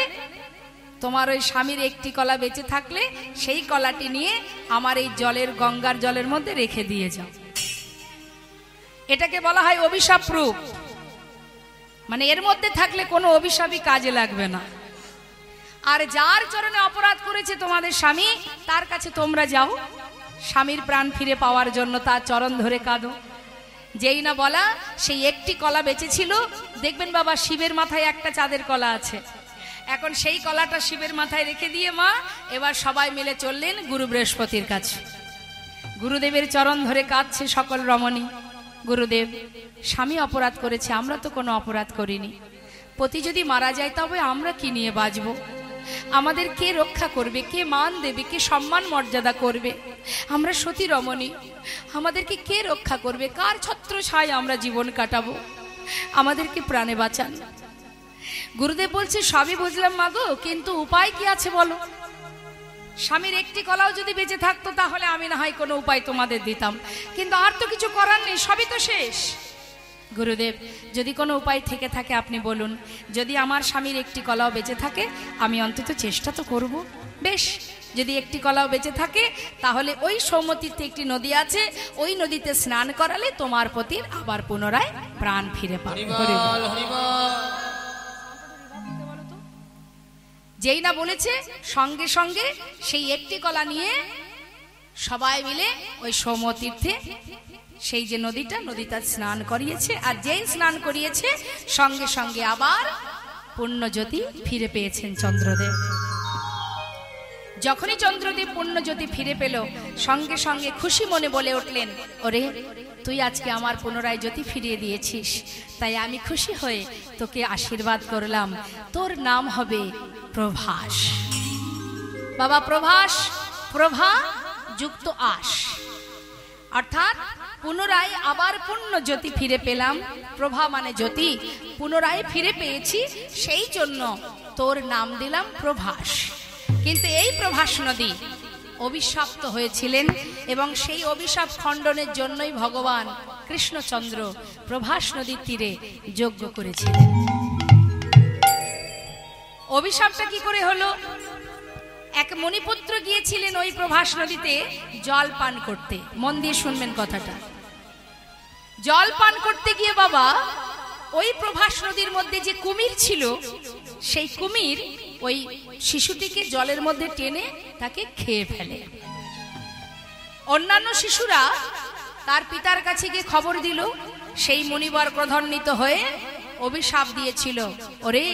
তোমার ওই স্বামীর একটি কলা বেঁচে থাকলে সেই কলাটি নিয়ে আমার এই জলের, গঙ্গার জলের মধ্যে রেখে দিয়ে যাও। এটাকে বলা হয় অভিশাপ রূপ। মানে এর মধ্যে থাকলে কোনো অভিশাপই কাজে লাগবে না। আর যার চরণে অপরাধ করেছে তোমাদের স্বামী, তার কাছে তোমরা যাও স্বামীর প্রাণ ফিরে পাওয়ার জন্য, তার চরণ ধরে কাঁদো। যেই না বলা, সেই একটি কলা বেঁচেছিল। দেখবেন বাবা, শিবের মাথায় একটা চাঁদের কলা আছে। এখন সেই কলাটা শিবের মাথায় রেখে দিয়ে মা এবার সবাই মিলে চললেন গুরু বৃহস্পতির কাছে। গুরুদেবের চরণ ধরে কাঁদছে সকল রমণী। গুরুদেব, স্বামী অপরাধ করেছে, আমরা তো কোনো অপরাধ করিনি। পতি যদি মারা যায় তবে আমরা কি নিয়ে বাঁচব? আমাদের কে রক্ষা করবে, কে মান দেবে, কে সম্মান মর্যাদা করবে? আমরা সতী রমণী, আমাদেরকে কে রক্ষা করবে? কার ছত্র ছায় আমরা জীবন কাটাবো? আমাদেরকে প্রাণে বাঁচান। গুরুদেব বলছে, সবই বুঝলাম মাগো, কিন্তু উপায় কি আছে বলো? স্বামীর একটি কলাও যদি বেঁচে থাকতো তাহলে আমি না হয় কোনো উপায় তোমাদের দিতাম, কিন্তু আর তো কিছু করার নেই, সবই তো শেষ। গুরুদেব, যদি কোনো উপায় থেকে থাকে আপনি বলুন। যদি আমার স্বামীর একটি কলাও বেঁচে থাকে, আমি অন্তত চেষ্টা তো করব। বেশ, যদি একটি কলাও বেঁচে থাকে তাহলে ওই সৌমতীর্থে একটি নদী আছে, ওই নদীতে স্নান করালে তোমার পতির আবার পুনরায় প্রাণ ফিরে পাবে। যেই না বলেছে, সঙ্গে সঙ্গে সেই একটি কলা নিয়ে সবাই মিলে ওই সৌমতীর্থে, সেই যে নদীটা স্নান করিয়েছে। আর যেই স্নান করিয়েছে সঙ্গে সঙ্গে আবার পুণ্যজ্যোতি ফিরে পেয়েছেন চন্দ্রদেব। যখনই চন্দ্রদেব পুণ্যজ্যোতি ফিরে পেল, সঙ্গে সঙ্গে খুশি মনে বলে উঠলেন, ওরে, তুই আজকে আমার পুনরায় জ্যোতি ফিরিয়ে দিয়েছিস, তাই আমি খুশি হয়ে তোকে আশীর্বাদ করলাম। তোর নাম হবে প্রভাস। বাবা, প্রভাস, প্রভা যুক্ত আস, অর্থাৎ পুনরায় আবার পুণ্য জ্যোতি ফিরে পেলাম। প্রভা মানে জ্যোতি, পুনরায় ফিরে পেয়েছি, সেই জন্য তোর নাম দিলাম প্রভাস। কিন্তু এই প্রভাস নদী অভিশপ্ত হয়েছিলেন, এবং সেই অভিশাপ খণ্ডনের জন্যই ভগবান কৃষ্ণচন্দ্র প্রভাস নদীর তীরে যজ্ঞ করেছিলেন। অভিশাপটা কি করে হলো? এক মণিপুত্র গিয়েছিলেন ওই প্রভাস নদীতে জল পান করতে। মন দিয়ে শুনবেন কথাটা। জল পান করতে গিয়ে বাবা, ওই প্রভাস নদীর মধ্যে যে কুমির ছিল, সেই কুমির ওই শিশুটিকে জলের মধ্যে টেনে তাকে খেয়ে ফেলে। অন্যান্য শিশুরা তার পিতার কাছে গিয়ে খবর দিল। সেই মুনিবর ক্রোধান্বিত হয়ে অভিশাপ দিয়েছিল, ওরে,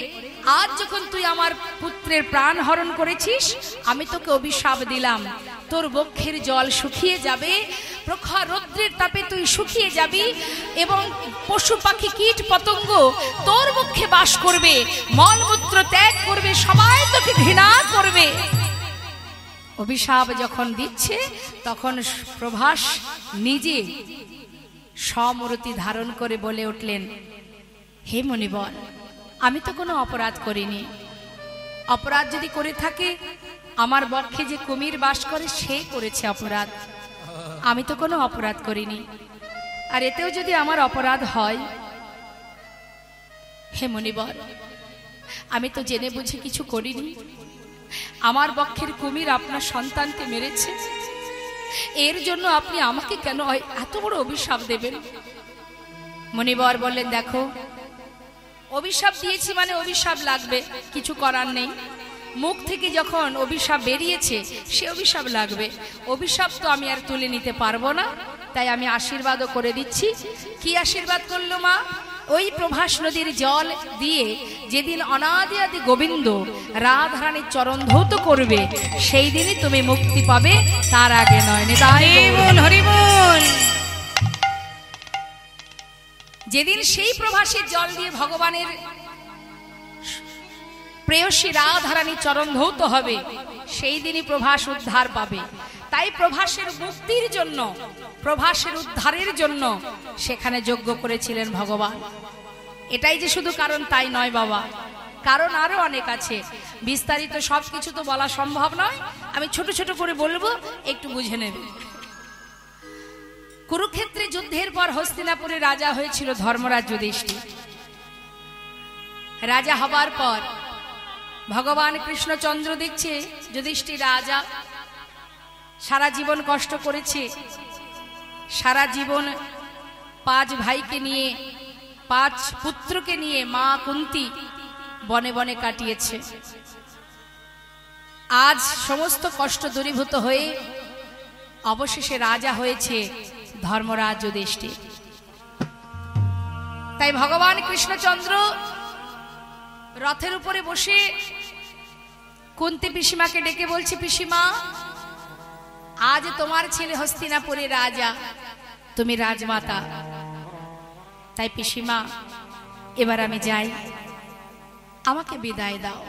আজ যখন তুই আমার পুত্রের প্রাণ হরণ করেছিস, আমি তোকে অভিশাপ দিলাম, তোর বক্ষের জল শুকিয়ে যাবে, প্রখর রৌদ্রের তাপে তুই শুকিয়ে যাবি, এবং পশু পাখি কীট পতঙ্গ তোর বক্ষে বাস করবে, মলমূত্র ত্যাগ করবে, সবাই তোকে ঘৃণা করবে। অভিশাপ যখন দিচ্ছে তখন প্রভাস নিজে সমূর্তি ধারণ করে বলে উঠলেন, হে মুনিবর, আমি তো কোনো অপরাধ করিনি। অপরাধ যদি করে থাকে, আমার বক্ষে যে কুমির বাস করে সে করেছে অপরাধ, আমি তো কোনো অপরাধ করিনি। আর এতেও যদি আমার অপরাধ হয়, হে মুনিবর, আমি তো জেনে বুঝে কিছু করিনি। আমার বক্ষের কুমির আপনার সন্তানকে মেরেছে, এর জন্য আপনি আমাকে কেন এত বড় অভিশাপ দেবেন? মুনিবর বললেন, দেখো, অভিশাপ দিয়েছি মানে অভিশাপ লাগবে, কিছু করার নেই। মুখ থেকে যখন অভিশাপ বেরিয়েছে সে অভিশাপ লাগবে। অভিশাপ তো আমি আর তুলে নিতে পারবো না, তাই আমি আশীর্বাদও করে দিচ্ছি। কি আশীর্বাদ করলো মা? ওই প্রভাস নদীর জল দিয়ে যেদিন অনাদি আদি গোবিন্দ রাধারানীর চরণ ধৌত করবে, সেই দিনই তুমি মুক্তি পাবে, তার আগে নয়। হরিবোল। যেদিন সেই প্রভাসের জল দিয়ে ভগবানের প্রেয়সী রাধারানী চরণ ধৌত হবে, সেই দিনই প্রভাস উদ্ধার পাবে। তাই প্রভাসের মুক্তির জন্য, প্রভাসের উদ্ধারের জন্য সেখানে যজ্ঞ করেছিলেন ভগবান। এটাই যে শুধু কারণ তাই নয় বাবা, কারণ আরো অনেক আছে। বিস্তারিত সবকিছু তো বলা সম্ভব নয়, আমি ছোট ছোট করে বলবো, একটু বুঝে নেবে। কুরুক্ষেত্রে যুদ্ধের পর হস্তিনাপুরে রাজা হয়েছিল ধর্মরাজ যুধিষ্ঠির। রাজা হবার পর ভগবান কৃষ্ণচন্দ্র দেখছে যুধিষ্ঠির রাজা সারা জীবন কষ্ট করেছে, সারা জীবন 5 ভাইকে নিয়ে 5 পুত্রকে নিয়ে মা কুন্তী বনে বনে কাটিয়েছে। আজ সমস্ত কষ্ট দূরীভূত হয়ে অবশেষে রাজা হয়েছে ধর্মরাজ যুধিষ্ঠির। তাই ভগবান কৃষ্ণচন্দ্র রথের উপরে বসে কুন্তী পিসিমাকে ডেকে বলছে, পিসিমা, আজ তোমার ছেলে হস্তিনাপুরে রাজা, তুমি রাজমাতা। তাই পিসিমা, এবার আমি যাই, আমাকে বিদায় দাও।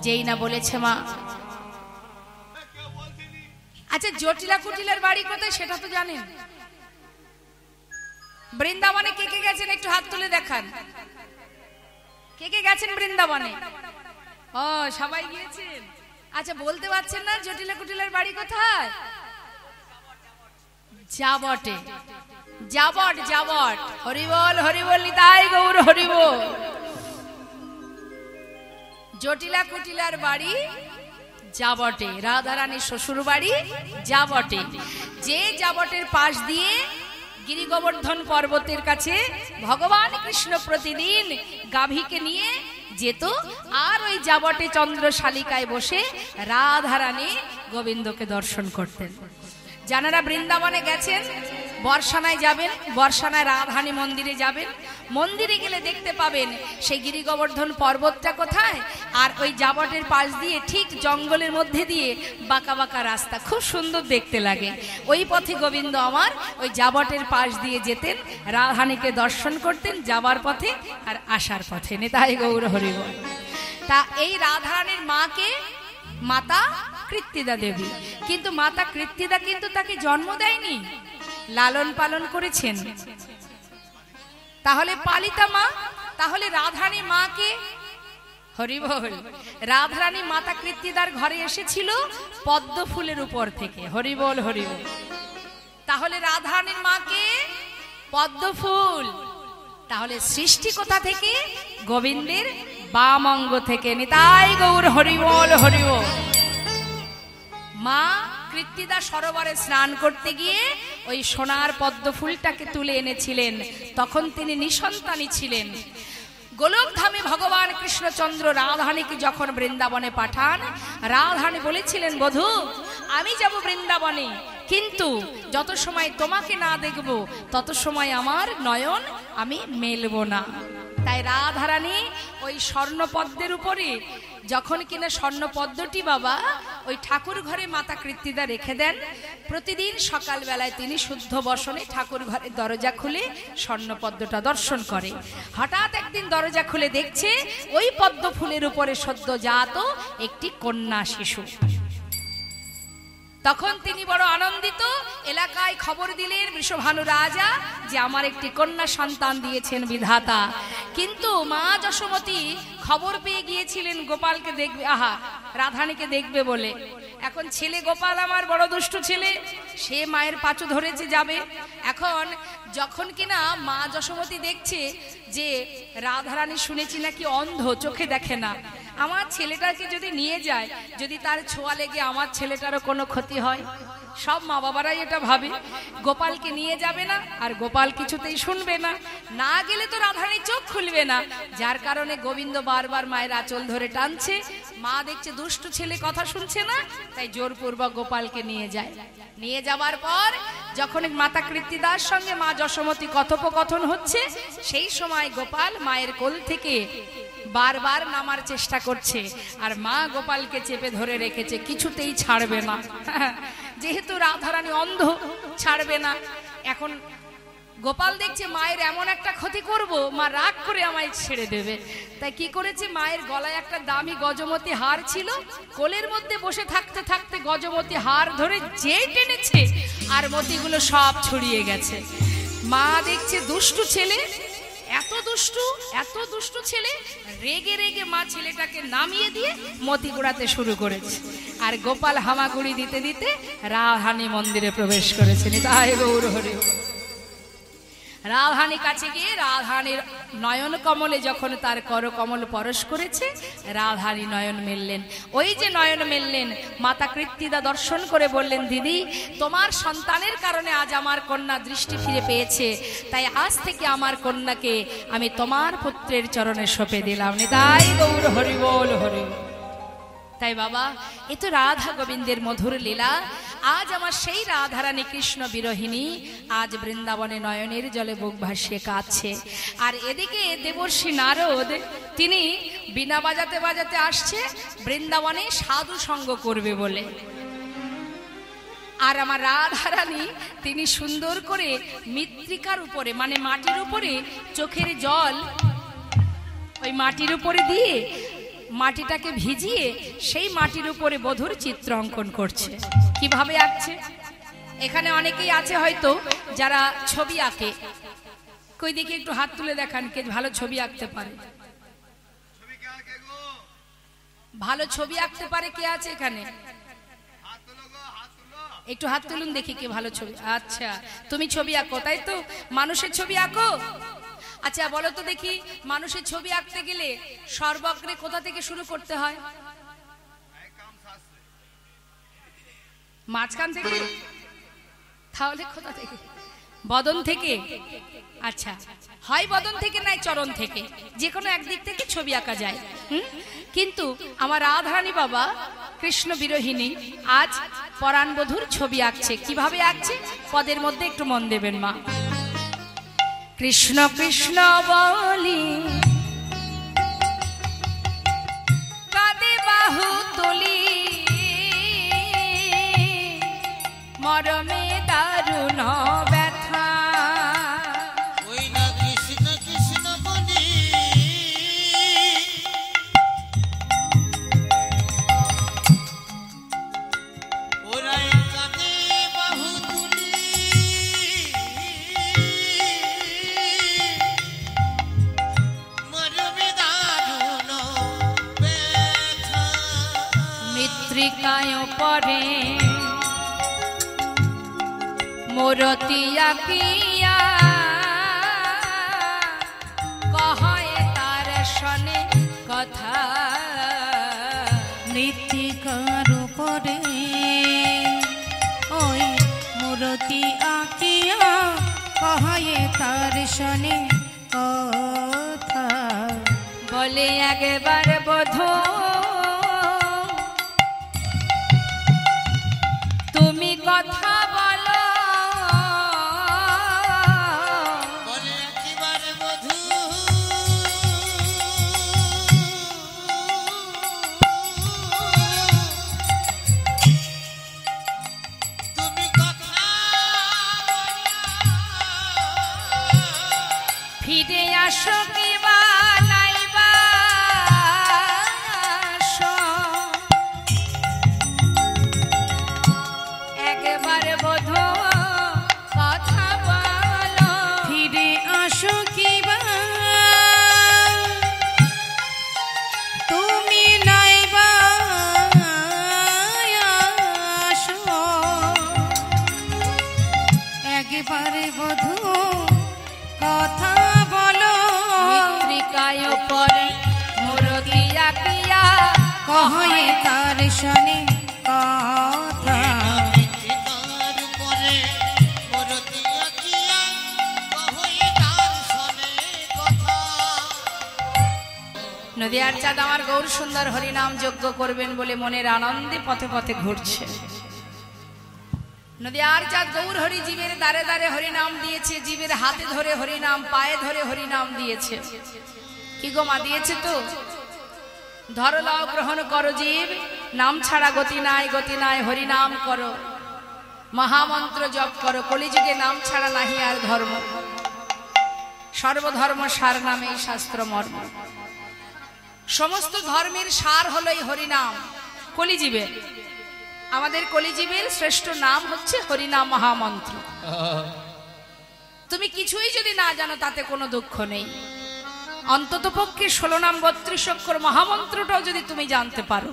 যেই না বলেছে মা। আচ্ছা, জটিলা কুটিলার বাড়ি কোথায় সেটা তো জানেন? বৃন্দাবনে কে কে গেছেন একটু হাত তুলে দেখান। কে কে গেছেন বৃন্দাবনে? ও, সবাই গিয়েছেন। আচ্ছা, বলতে পারছেন না জটিলা কুটিলার বাড়ি কোথায়? যাবটে। যাবট, যাবট। হরিবল হরিবল নিতাই গৌর হরিবল। জটিলা কুটিলার বাড়ি যাবটে, রাধারানীর শ্বশুর বাড়ি যাবটে। যে যাবটের পাশ দিয়ে গিরি গোবর্ধন পর্বতের কাছে ভগবান কৃষ্ণ প্রতিদিন গাভীকে নিয়ে যেত, আর ওই যাবটে চন্দ্রশালিকায় বসে রাধারানী গোবিন্দকে দর্শন করতেন। যারা বৃন্দাবনে গেছেন বর্ষানায় যাবেন, বর্ষানায় রাধারানী মন্দিরে যাবেন। মন্দিরে গেলে দেখতে পাবেন সেই গিরি গোবর্ধন পর্বতটা কোথায়, আর ওই যাবটের পাশ দিয়ে ঠিক জঙ্গলের মধ্যে দিয়ে বাঁকা বাঁকা রাস্তা, খুব সুন্দর দেখতে লাগে। ওই পথে গোবিন্দ আমার ওই যাবটের পাশ দিয়ে যেতেন, রাধারানীকে দর্শন করতেন যাবার পথে আর আসার পথে। নিতাই গৌর হরিবল। তা এই রাধারানীর মাকে মাতা কৃত্তিদা দেবী, কিন্তু মাতা কৃত্তিদা কিন্তু তাকে জন্ম দেয়নি, লালন পালন করেছেন। তাহলে পালিতা মা, তাহলে রাধারানী মাকে হরিবল। রাধারানী মাতা কৃত্তিদার ঘরে এসেছিল পদ্ম ফুলের উপর থেকে। হরিবল হরিবল। তাহলে রাধারানীর মাকে পদ্ম ফুল, তাহলে সৃষ্টি কোথা থেকে? গোবিন্দের বাম অঙ্গ থেকে। নিতাই গৌর হরিবল হরিবল। মা কৃত্তিদা সরোবরে স্নান করতে গিয়ে ওই সোনার পদ্ম ফুলটাকে তুলে এনেছিলেন, তখন তিনি নিঃসন্তানী ছিলেন। গোলকধামে ভগবান কৃষ্ণচন্দ্র রাধারানীকে যখন বৃন্দাবনে পাঠান, রাধারানী বলেছিলেন, বধূ আমি যাব বৃন্দাবনে, কিন্তু যত সময় তোমাকে না দেখব তত সময় আমার নয়ন আমি মেলব না। তাই রাধারানী ওই স্বর্ণপদ্মের উপরে যখন কিনা স্বর্ণপদ্মটি বাবা ওই ঠাকুর ঘরে মাতা কৃত্তিদা রেখে দেন, প্রতিদিন সকাল বেলায় তিনি শুদ্ধ বসনে ঠাকুর ঘরের দরজা খুলে স্বর্ণপদ্মটা দর্শন করে। হঠাৎ একদিন দরজা খুলে দেখছে ওই পদ্ম ফুলের উপরে সদ্যজাত একটি কন্যা শিশু। তখন তিনি বড় আনন্দিত, এলাকায় খবর দিলেন বৃষভানু রাজা যে আমার একটি কন্যা সন্তান দিয়েছেন বিধাতা। কিন্তু মা যশোমতী খবর পেয়ে গিয়েছিলেন গোপালকে দেখবে, আহা রাধারানীকে দেখবে বলে। এখন ছেলে গোপাল আমার বড় দুষ্টু ছেলে, সে মায়ের পাঁচু ধরেছে যাবে। এখন যখন কিনা মা যশোমতী দেখছে যে রাধারানী শুনেছি নাকি অন্ধ, চোখে দেখে না, আমার ছেলেটাকে যদি নিয়ে যায়, যদি তার ছোঁয়া লেগে আমার ছেলেটারও কোনো ক্ষতি হয়, সব মা বাবারাই এটা ভাবে। গোপালকে নিয়ে যাবে না, আর গোপাল কিছুতেই শুনবে না, না গেলে তো রাধারানী চোখ খুলবে না। যার কারণে গোবিন্দ বারবার মায়ের আঁচল ধরে টানছে। মা দেখছে দুষ্টু ছেলে কথা শুনছে না, তাই জোরপূর্বক গোপালকে নিয়ে যায়। নিয়ে যাবার পর যখন মাতা কৃত্তিদার সঙ্গে মা যশোমতী কথোপকথন হচ্ছে, সেই সময় গোপাল মায়ের কোল থেকে বারবার নামার চেষ্টা করছে, আর মা গোপালকে চেপে ধরে রেখেছে, কিছুতেই ছাড়বে না। যেহেতু রাধারানী অন্ধ, ছাড়বে না। এখন গোপাল দেখছে মায়ের এমন একটা ক্ষতি করব, মা রাগ করে আমায় ছেড়ে দেবে। তাই কি করেছে, মায়ের গলায় একটা দামি গজমতি হার ছিল, কোলের মধ্যে বসে থাকতে থাকতে গজমতি হার ধরে যে টেনেছে, আর মতিগুলো সব ছড়িয়ে গেছে। মা দেখছে দুষ্টু ছেলে, এত দুষ্টু ছেলে, রেগে রেগে মা ছেলেটাকে নামিয়ে দিয়ে মতি গুড়াতে শুরু করেছে। আর গোপাল হামাগুড়ি দিতে দিতে রাধারানী মন্দিরে প্রবেশ করেছেন। তাই গৌর হরি। রাধারানী কাছে গিয়ে রাধারানীর নয়ন কমলে যখন তার করকমল পরশ করেছে, রাধারানী নয়ন মেললেন। ওই যে নয়ন মেললেন, মাতা কৃত্তিদা দর্শন করে বললেন, দিদি তোমার সন্তানের কারণে আজ আমার কন্যা দৃষ্টি ফিরে পেয়েছে, তাই আজ থেকে আমার কন্যাকে আমি তোমার পুত্রের চরণে সঁপে দিলাম। নিতাই গৌর হরি বল হরি। তাই বাবা, এ তো রাধা গোবিন্দের মধুর লীলা। আজ আমার সেই রাধারানী কৃষ্ণ বিরোহিনী আজ বৃন্দাবনে নয়নের জলে বুক ভাসিয়ে কাঁদছে। আর এদিকে দেবর্ষি নারদ তিনি বিনা বাজাতে বাজাতে আসছে বৃন্দাবনে সাধু সঙ্গ করবে বলে। আর আমার রাধারানী তিনি সুন্দর করে মৃত্তিকার উপরে মানে মাটির উপরে চোখের জল ওই মাটির উপরে দিয়ে মাটিটাকে ভিজিয়ে সেই মাটির উপরে বধুর চিত্র অঙ্কন করছে। কিভাবে আঁকছে? এখানে অনেকেই আছে হয়তো যারা ছবি আঁকে। কই দেখি একটু হাত তুলে দেখান কে ভালো ছবি আঁকতে পারে। ভালো ছবি আঁকতে পারে কে আছে এখানে? একটু হাত তুলুন দেখি কে ভালো ছবি। আচ্ছা, তুমি ছবি আঁকো, তাই তো? মানুষের ছবি আঁকো? আচ্ছা বলো তো দেখি, মানুষের ছবি আঁকতে গেলে সর্বগ্রে কোথা থেকে শুরু করতে হয়? মাঝখান থেকে? তাহলে কোথা থেকে? বদন থেকে? আচ্ছা, হয় বদন থেকে নাই চরণ থেকে, যে কোনো একদিক থেকে ছবি আঁকা যায়। কিন্তু আমার রাধারানী বাবা কৃষ্ণ বিরোহিনী আজ পরাণ বধূর ছবি আঁকছে। কিভাবে আঁকছে পদের মধ্যে একটু মন দেবেন মা। কৃষ্ণ কৃষ্ণ বলি কাঁদে বাহু তুলি, মরমে দারুণ ব্যথা। ওই না কৃষ্ণ কৃষ্ণ বলি ওরাই কাঁদে বাহু তুলি, মরমে দারুণ ব্যথা। মৃত্তিকায় পরে মূরতি আঁকিয়া, কহে তার শনে কথা। মৃত্তিকার উপরে ওই মূরতি আঁকিয়া, কহে তার শনে কথা। বলে একবার বধূ তুমি কথা বলো, বলে একবার বধূ তুমি কথা ফিরে আসো কিবা নাইবা আসো। একবার বধূ কথা বলো, ফিরে আসো কিবা তুমি নাইবা আসো। একবারে বধূ কথা বলো, মৃত্তিকায় পরে মূরতি আঁকিয়া, কহে তার শনে কথা। মৃত্তিকার উপরে মূরতি আঁকিয়া, কহে তার শনে কথা। নদিয়ার চাঁদ আমার গৌর সুন্দর হরিনাম যজ্ঞ করবেন বলে মনের আনন্দে পথে পথে ঘুরছে। নদিয়ার চাঁদ গৌর হরি জীবের দ্বারে দ্বারে হরিনাম দিয়েছে, জীবের হাতে ধরে হরিনাম, পায়ে ধরে হরিনাম দিয়েছে। কি গো মা, দিয়েছে তো? ধর লও গ্রহণ করো জীব, নাম ছাড়া গতি নাই, গতি নাই হরিনাম করো, মহামন্ত্র জপ করো। কলিযুগে নাম ছাড়া নাহি আর ধর্ম, সর্বধর্ম সার নামে শাস্ত্র মর্ম। সমস্ত ধর্মের সার হলো এই হরিনাম। কলিজীবের আমাদের কলিজীবের শ্রেষ্ঠ নাম হচ্ছে হরিনাম মহামন্ত্র। তুমি কিছুই যদি না জানো তাতে কোনো দুঃখ নেই, অন্তত পক্ষে 16 নাম 32 অক্ষর মহামন্ত্রটাও যদি তুমি জানতে পারো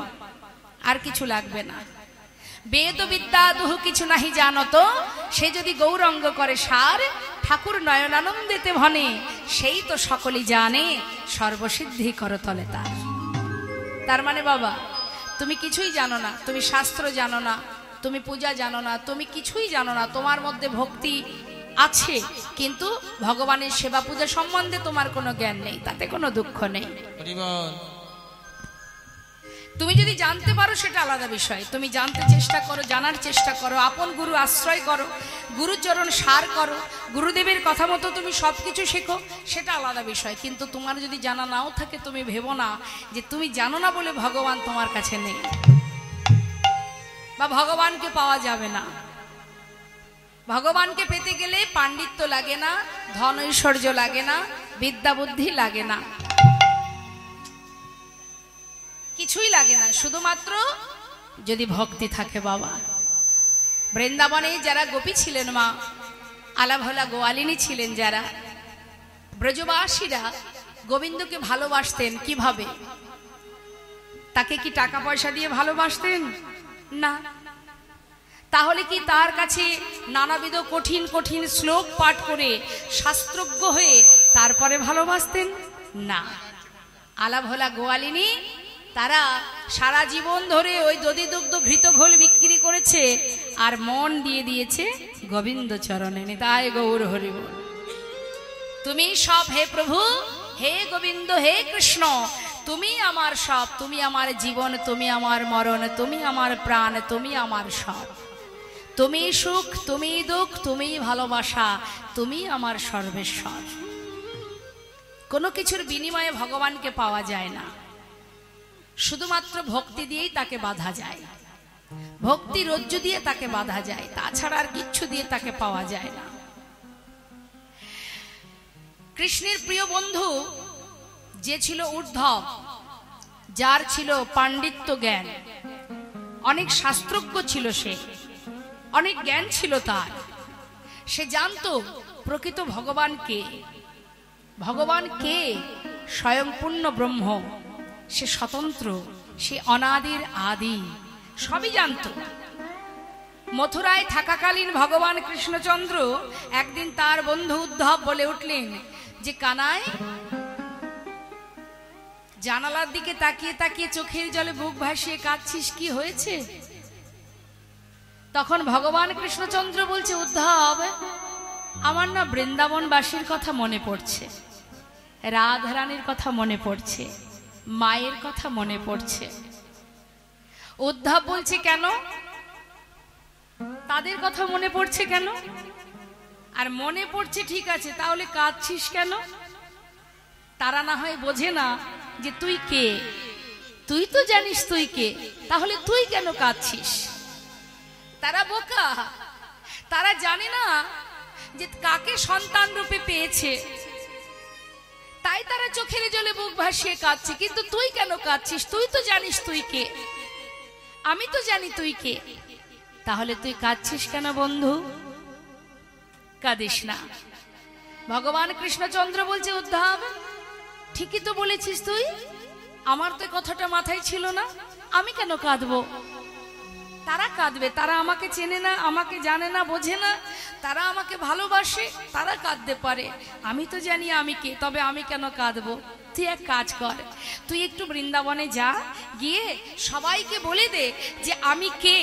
আর কিছু লাগবে না। বেদ বিদ্যা দুহু কিছু নাহি জানত, সে যদি গৌরঙ্গ করে সার, ঠাকুর নয়নানন্দিতে ভনে, সেই তো সকলেই জানে, সর্বসিদ্ধি করতলে তার। তার মানে বাবা, তুমি কিছুই জানো না, তুমি শাস্ত্র জানো না, তুমি পূজা জানো না, তুমি কিছুই জানো না, তোমার মধ্যে ভক্তি আছে কিন্তু ভগবানের সেবা পূজা সম্বন্ধে তোমার কোনো জ্ঞান নেই, তাতে কোনো দুঃখ নেই। তুমি যদি জানতে পারো সেটা আলাদা বিষয়, তুমি জানতে চেষ্টা করো, জানার চেষ্টা করো, আপন গুরু আশ্রয় করো, গুরুচরণ সার করো, গুরুদেবের কথা মতো তুমি সবকিছু শেখো, সেটা আলাদা বিষয়। কিন্তু তোমার যদি জানা নাও থাকে, তুমি ভেবো না যে তুমি জানো না বলে ভগবান তোমার কাছে নেই বা ভগবানকে পাওয়া যাবে না। ভগবানকে পেতে গেলে পাণ্ডিত্য লাগে না, ধন ঐশ্বর্য লাগে না, বিদ্যা বুদ্ধি লাগে না, কিছুই লাগে না, শুধুমাত্র যদি ভক্তি থাকে বাবা। বৃন্দাবনে যারা গোপী ছিলেন, মা আলাভোলা গোয়ালিনী ছিলেন, যারা ব্রজবাসীরা গোবিন্দকে ভালোবাসতেন কিভাবে? তাকে কি টাকা পয়সা দিয়ে ভালোবাসতেন? না। তাহলে কি তার কাছে নানাবিধ কঠিন কঠিন শ্লোক পাঠ করে শাস্ত্রজ্ঞ হয়ে তারপরে ভালোবাসতেন? না। আলাভোলা গোয়ালিনী তারা সারা জীবন ধরে ওই দধি দুগ্ধ ঘৃত ঘোল বিক্রি করেছে আর মন দিয়ে দিয়েছে গোবিন্দ চরণে। নিতাই গৌর হরি বল। তুমি সব হে প্রভু, হে গোবিন্দ, হে কৃষ্ণ, তুমি আমার সব, তুমি আমার জীবন, তুমি আমার মরণ, তুমি আমার প্রাণ, তুমি আমার সব, তুমি সুখ, তুমি দুঃখ, তুমি ভালোবাসা, তুমি আমার সর্বেশ্বর। কোনো কিছুর বিনিময়ে ভগবানকে পাওয়া যায় না, শুধুমাত্র ভক্তি দিয়েই তাকে বাঁধা যায়, ভক্তি রজ্জু দিয়ে তাকে বাঁধা যায়, তাছাড়া আর কিচ্ছু দিয়ে তাকে পাওয়া যায় না। কৃষ্ণের প্রিয় বন্ধু যে ছিল উদ্ধব, যার ছিল পাণ্ডিত্য জ্ঞান, অনেক শাস্ত্রজ্ঞ ছিল, সে অনেক জ্ঞান ছিল তার, সে জানতো প্রকৃত ভগবান কে। ভগবান কে? স্বয়ং পূর্ণ ব্রহ্ম, সে স্বতন্ত্র, সে অনাদির আদি, সবই জানত। মথুরায় থাকাকালীন ভগবান কৃষ্ণচন্দ্র একদিন তার বন্ধু উদ্ধব বলে উঠলেন যে, কানাই, জানালার দিকে তাকিয়ে তাকিয়ে চোখের জলে বুক ভাসিয়ে কাঁদছিস, কি হয়েছে? তখন ভগবান কৃষ্ণচন্দ্র বলছে, উদ্ধব, আমার না বৃন্দাবনবাসীর কথা মনে পড়ছে, রাধারানীর কথা মনে পড়ছে, মায়ের কথা মনে পড়ছে। উদ্ধব বলছে, কেন? তাদের কথা মনে পড়ছে কেন? আর মনে পড়ছে ঠিক আছে, তাহলে কাঁদছিস কেন? তারা না হয় বোঝে না যে তুই কে, তুই তো জানিস তুই কে, তাহলে তুই কেন কাঁদছিস? তারা বোকা, তারা জানে না যে কাকে সন্তান রূপে পেয়েছে, তাই তারা চোখের জলে বুক ভাসিয়ে কাঁদছে। কিন্তু তুই কেন কাঁদছিস? তুই তো জানিস তুই কে, আমি তো জানি তুই কে, তাহলে তুই কাঁদছিস কেন বন্ধু? কাঁদিস না। ভগবান কৃষ্ণচন্দ্র বলছে, উদ্ধব, ঠিকই তো বলেছিস তুই, আমার তো কথাটা মাথায় ছিল না, আমি কেন কাঁদবো? তারা কাঁদবে, তারা আমাকে চেনে না, আমাকে জানে না, বোঝে না, তারা আমাকে ভালোবাসে, তারা কাঁদতে পারে, আমি তো জানি আমি কে, তবে আমি কেন কাঁদবো? তুই এক কাজ কর, তুই একটু বৃন্দাবনে যা, গিয়ে সবাইকে বলে দে যে আমি কে,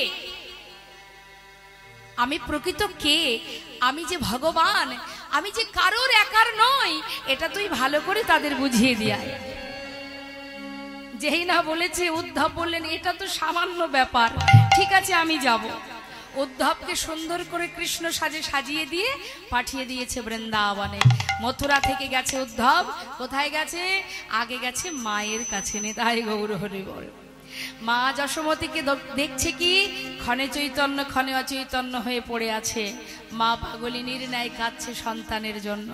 আমি প্রকৃত কে, আমি যে ভগবান, আমি যে কারোর একার নই, এটা তুই ভালো করে তাদের বুঝিয়ে দিয়া। যেই না বলেছে, উদ্ধব বললেন, এটা তো সামান্য ব্যাপার, ঠিক আছে আমি যাব। উদ্ধবকে সুন্দর করে কৃষ্ণ সাজে সাজিয়ে দিয়ে পাঠিয়ে দিয়েছে বৃন্দাবনে। মথুরা থেকে গেছে উদ্ধব, কোথায় গেছে? আগে গেছে মায়ের কাছে। নিতাই গৌর হরি বল। মা যশোমতীকে দেখছে কি ক্ষণে চৈতন্য ক্ষণে অচৈতন্য হয়ে পড়ে আছে, মা পাগলিনীর ন্যায় কাঁদছে সন্তানের জন্য।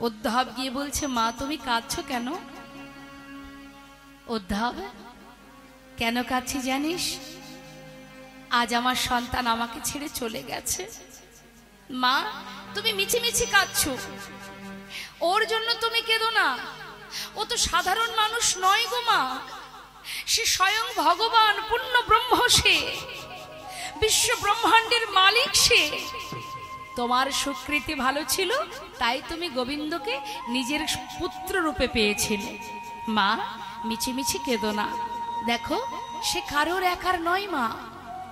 উদ্ধব গিয়ে বলছে, মা তুমি কাঁদছো কেন? উদ্ধব, কেন কাঁদছি জানিস? আজ আমার সন্তান আমাকে ছেড়ে চলে গেছে। মা, তুমি মিছিমিছি কাঁদছো, ওর জন্য তুমি কেঁদো না, ও তো সাধারণ মানুষ নয় গো মা, সে স্বয়ং ভগবান পূর্ণ ব্রহ্ম। বিশ্ব ব্রহ্মাণ্ডের মালিক সে। তোমার সুকৃতি ভালো ছিল, তাই তুমি গোবিন্দকে নিজের পুত্র রূপে পেয়েছিলে। মা, মিছিমিছি কেঁদো না। দেখো, সে কারোর একার নয় মা,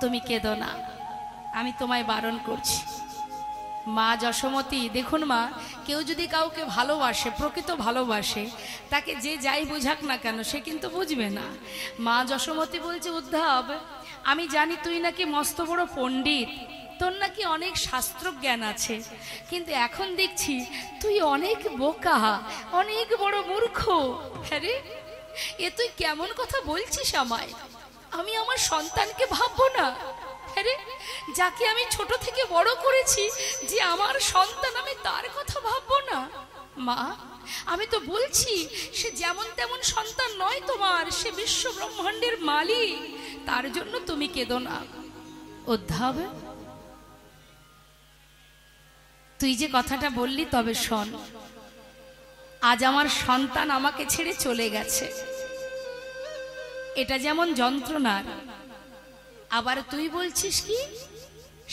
তুমি কেঁদো না, আমি তোমায় বারণ করছি। মা যশোমতী, দেখুন মা, কেউ যদি কাউকে ভালোবাসে, প্রকৃত ভালোবাসে, তাকে যে যাই বোঝাক না কেন সে কিন্তু বুঝবে না। মা যশোমতী বলছে, উদ্ধব, আমি জানি তুই নাকি মস্ত বড় পণ্ডিত, তোর নাকি অনেক শাস্ত্র জ্ঞান আছে, কিন্তু এখন দেখছি তুই অনেক বোকা, অনেক বড় মূর্খ। হ্যাঁ রে, এ তুই কেমন কথা বলছিস আমায়? আমি আমার সন্তানকে ভাববো না? আরে, যাকে আমি ছোট থেকে বড় করেছি, যে আমার সন্তান, আমি তার কথা ভাববো না? মা, আমি তো বলছি সে যেমন তেমন সন্তান নয় তোমার, সে বিশ্ব ব্রহ্মাণ্ডের মালিক, তার জন্য তুমি কেঁদো না। উদ্ধব, তুই যে কথাটা বললি, তবে শোন, আজ আমার সন্তান আমাকে ছেড়ে চলে গেছে, এটা যেমন যন্ত্রণার, আবার তুই বলছিস কি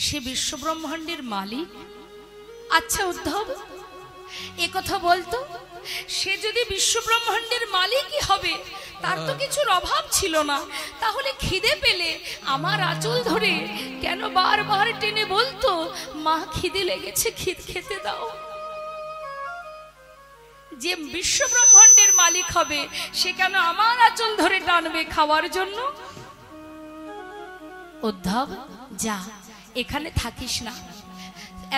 সে বিশ্ব ব্রহ্মাণ্ডের মালিক। আচ্ছা উদ্ধব, এ কথা বলতো, সে যদি বিশ্ব ব্রহ্মাণ্ডের মালিকই হবে, তার তো কিছুর অভাব ছিল না, তাহলে খিদে পেলে আমার আঁচল ধরে কেন বারবার টেনে বলতো, মা খিদে লেগেছে, খেতে দাও? যে বিশ্ব ব্রহ্মাণ্ডের মালিক হবে, সে কেন আমার আঁচল ধরে টানবে খাওয়ার জন্য? উদ্ধব, যা, এখানে থাকিস না।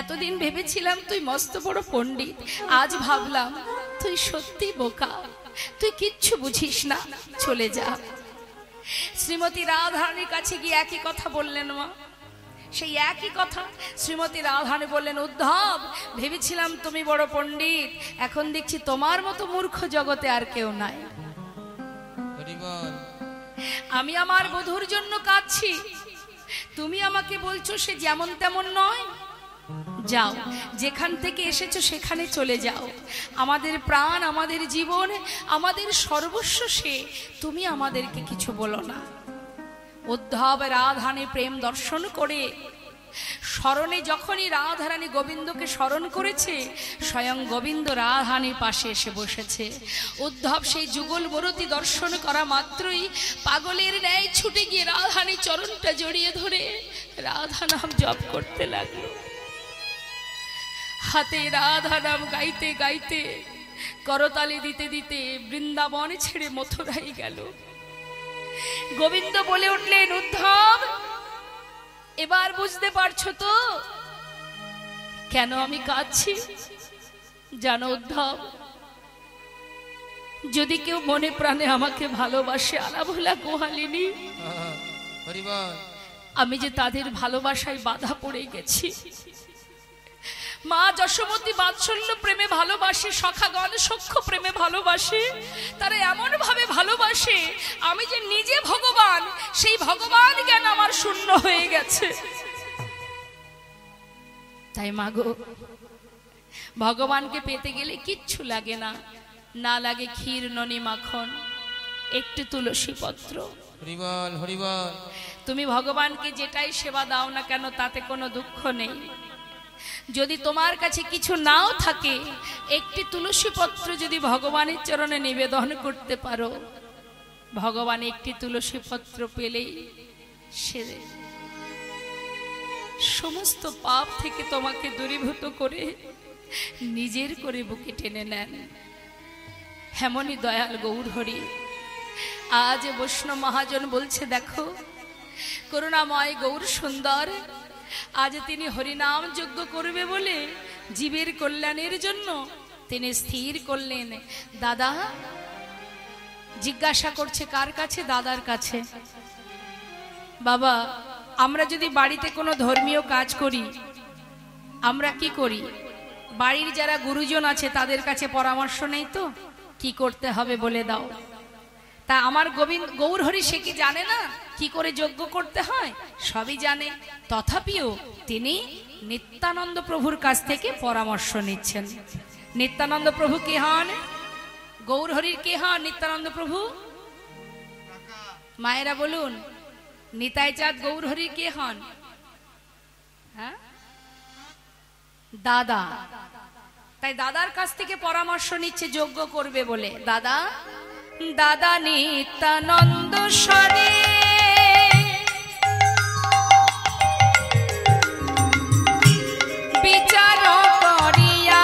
এতদিন ভেবেছিলাম তুই মস্ত বড় পণ্ডিত, আজ ভাবলাম তুই সত্যি বোকা, তুই কিচ্ছু বুঝিস না, চলে যা। শ্রীমতী রাধারানীর কাছে গিয়ে একই কথা বললেন মা, সেই একই কথা। শ্রীমতী রাধারানী বললেন, উদ্ধব, ভেবেছিলাম তুমি বড় পণ্ডিত, এখন দেখছি তোমার মতো মূর্খ জগতে আর কেউ নাই। আমি আমার বধূর জন্য কাঁদছি, তুমি আমাকে বলছো সে যেমন তেমন নয়? যাও, যেখান থেকে এসেছো সেখানে চলে যাও। আমাদের প্রাণ, আমাদের জীবন, আমাদের সর্বস্ব সে, তুমি আমাদেরকে কিছু বলো না। উদ্ধব রাধারানী প্রেম দর্শন করে স্মরণে যখনই রাধারানী গোবিন্দকে স্মরণ করেছে, স্বয়ং গোবিন্দ রাধারানীর পাশে এসে বসেছে। উদ্ধব সেই যুগল মূরতি দর্শন করা মাত্রই পাগলের ন্যায় ছুটে গিয়ে রাধারানীর চরণটা জড়িয়ে ধরে রাধা নাম জপ করতে লাগলো। হাতে রাধা নাম গাইতে গাইতে, করতালি দিতে দিতে বৃন্দাবন ছেড়ে মথুরায় গেল। গোবিন্দ বলে উঠলেন, উদ্ধব, এবার বুঝতে পারছো তো কেন আমি কাঁদছি? জানো উদ্ধব, যদি কেউ মনে প্রাণে আমাকে ভালোবাসে, আলাভোলা গোহালিনী, আমি যে তাদের ভালোবাসায় বাধা পড়ে গেছি। মা যশোমতী বাৎসল্য প্রেমে ভালোবাসে, সখাগণ সখ্য প্রেমে ভালোবাসে, তারা এমন ভাবে ভালোবাসে, আমি যে নিজে ভগবান, সেই ভগবান জ্ঞান আমার শূন্য হয়ে গেছে। তাই মাগো, ভগবানকে পেতে গেলে কিচ্ছু লাগে না, না লাগে ক্ষীর, ননি, মাখন, একটু তুলসী পত্র। হরিবল হরিবল। তুমি ভগবানকে যেটাই সেবা দাও না কেন, তাতে কোনো দুঃখ নেই। যদি তোমার কাছে কিছু নাও থাকে, একটি তুলসী পত্র যদি ভগবানের চরণে নিবেদন করতে পারো, ভগবান একটি তুলসী পত্র পেলেই সে সমস্ত পাপ থেকে তোমাকে দূরীভূত করে নিজের করে বুকে টেনে নেন। হেমনি দয়াল গৌর হরি। আজ বৈষ্ণব মহাজন বলছে, দেখো, করুণাময় গৌর সুন্দর আজ তিনি হরিনাম যজ্ঞ করবে বলে জীবের কল্যাণের জন্য তিনি স্থির করলেন। দাদা জিজ্ঞাসা করছে, কার কাছে? দাদার কাছে। বাবা, আমরা যদি বাড়িতে কোনো ধর্মীয় কাজ করি, আমরা কি করি? বাড়ির যারা গুরুজন আছে তাদের কাছে পরামর্শ নেই তো, কি করতে হবে বলে দাও। তা আমার গোবিন্দ গৌরহরি সে কি জানে না কি করে যজ্ঞ করতে হয়? সবই জানে, তথাপিও তিনি নিত্যানন্দ প্রভুর কাছ থেকে পরামর্শ নিচ্ছেন। নিত্যানন্দ প্রভু কে হন? গৌরহরির কে হন নিত্যানন্দ প্রভু? মায়েরা বলুন, নিতাই চাঁদ গৌরহরির কে হন? হ্যাঁ, দাদা। তাই দাদার কাছ থেকে পরামর্শ নিচ্ছে যজ্ঞ করবে বলে। দাদা, দাদা নিত্যানন্দ স্বরে বিচার করিয়া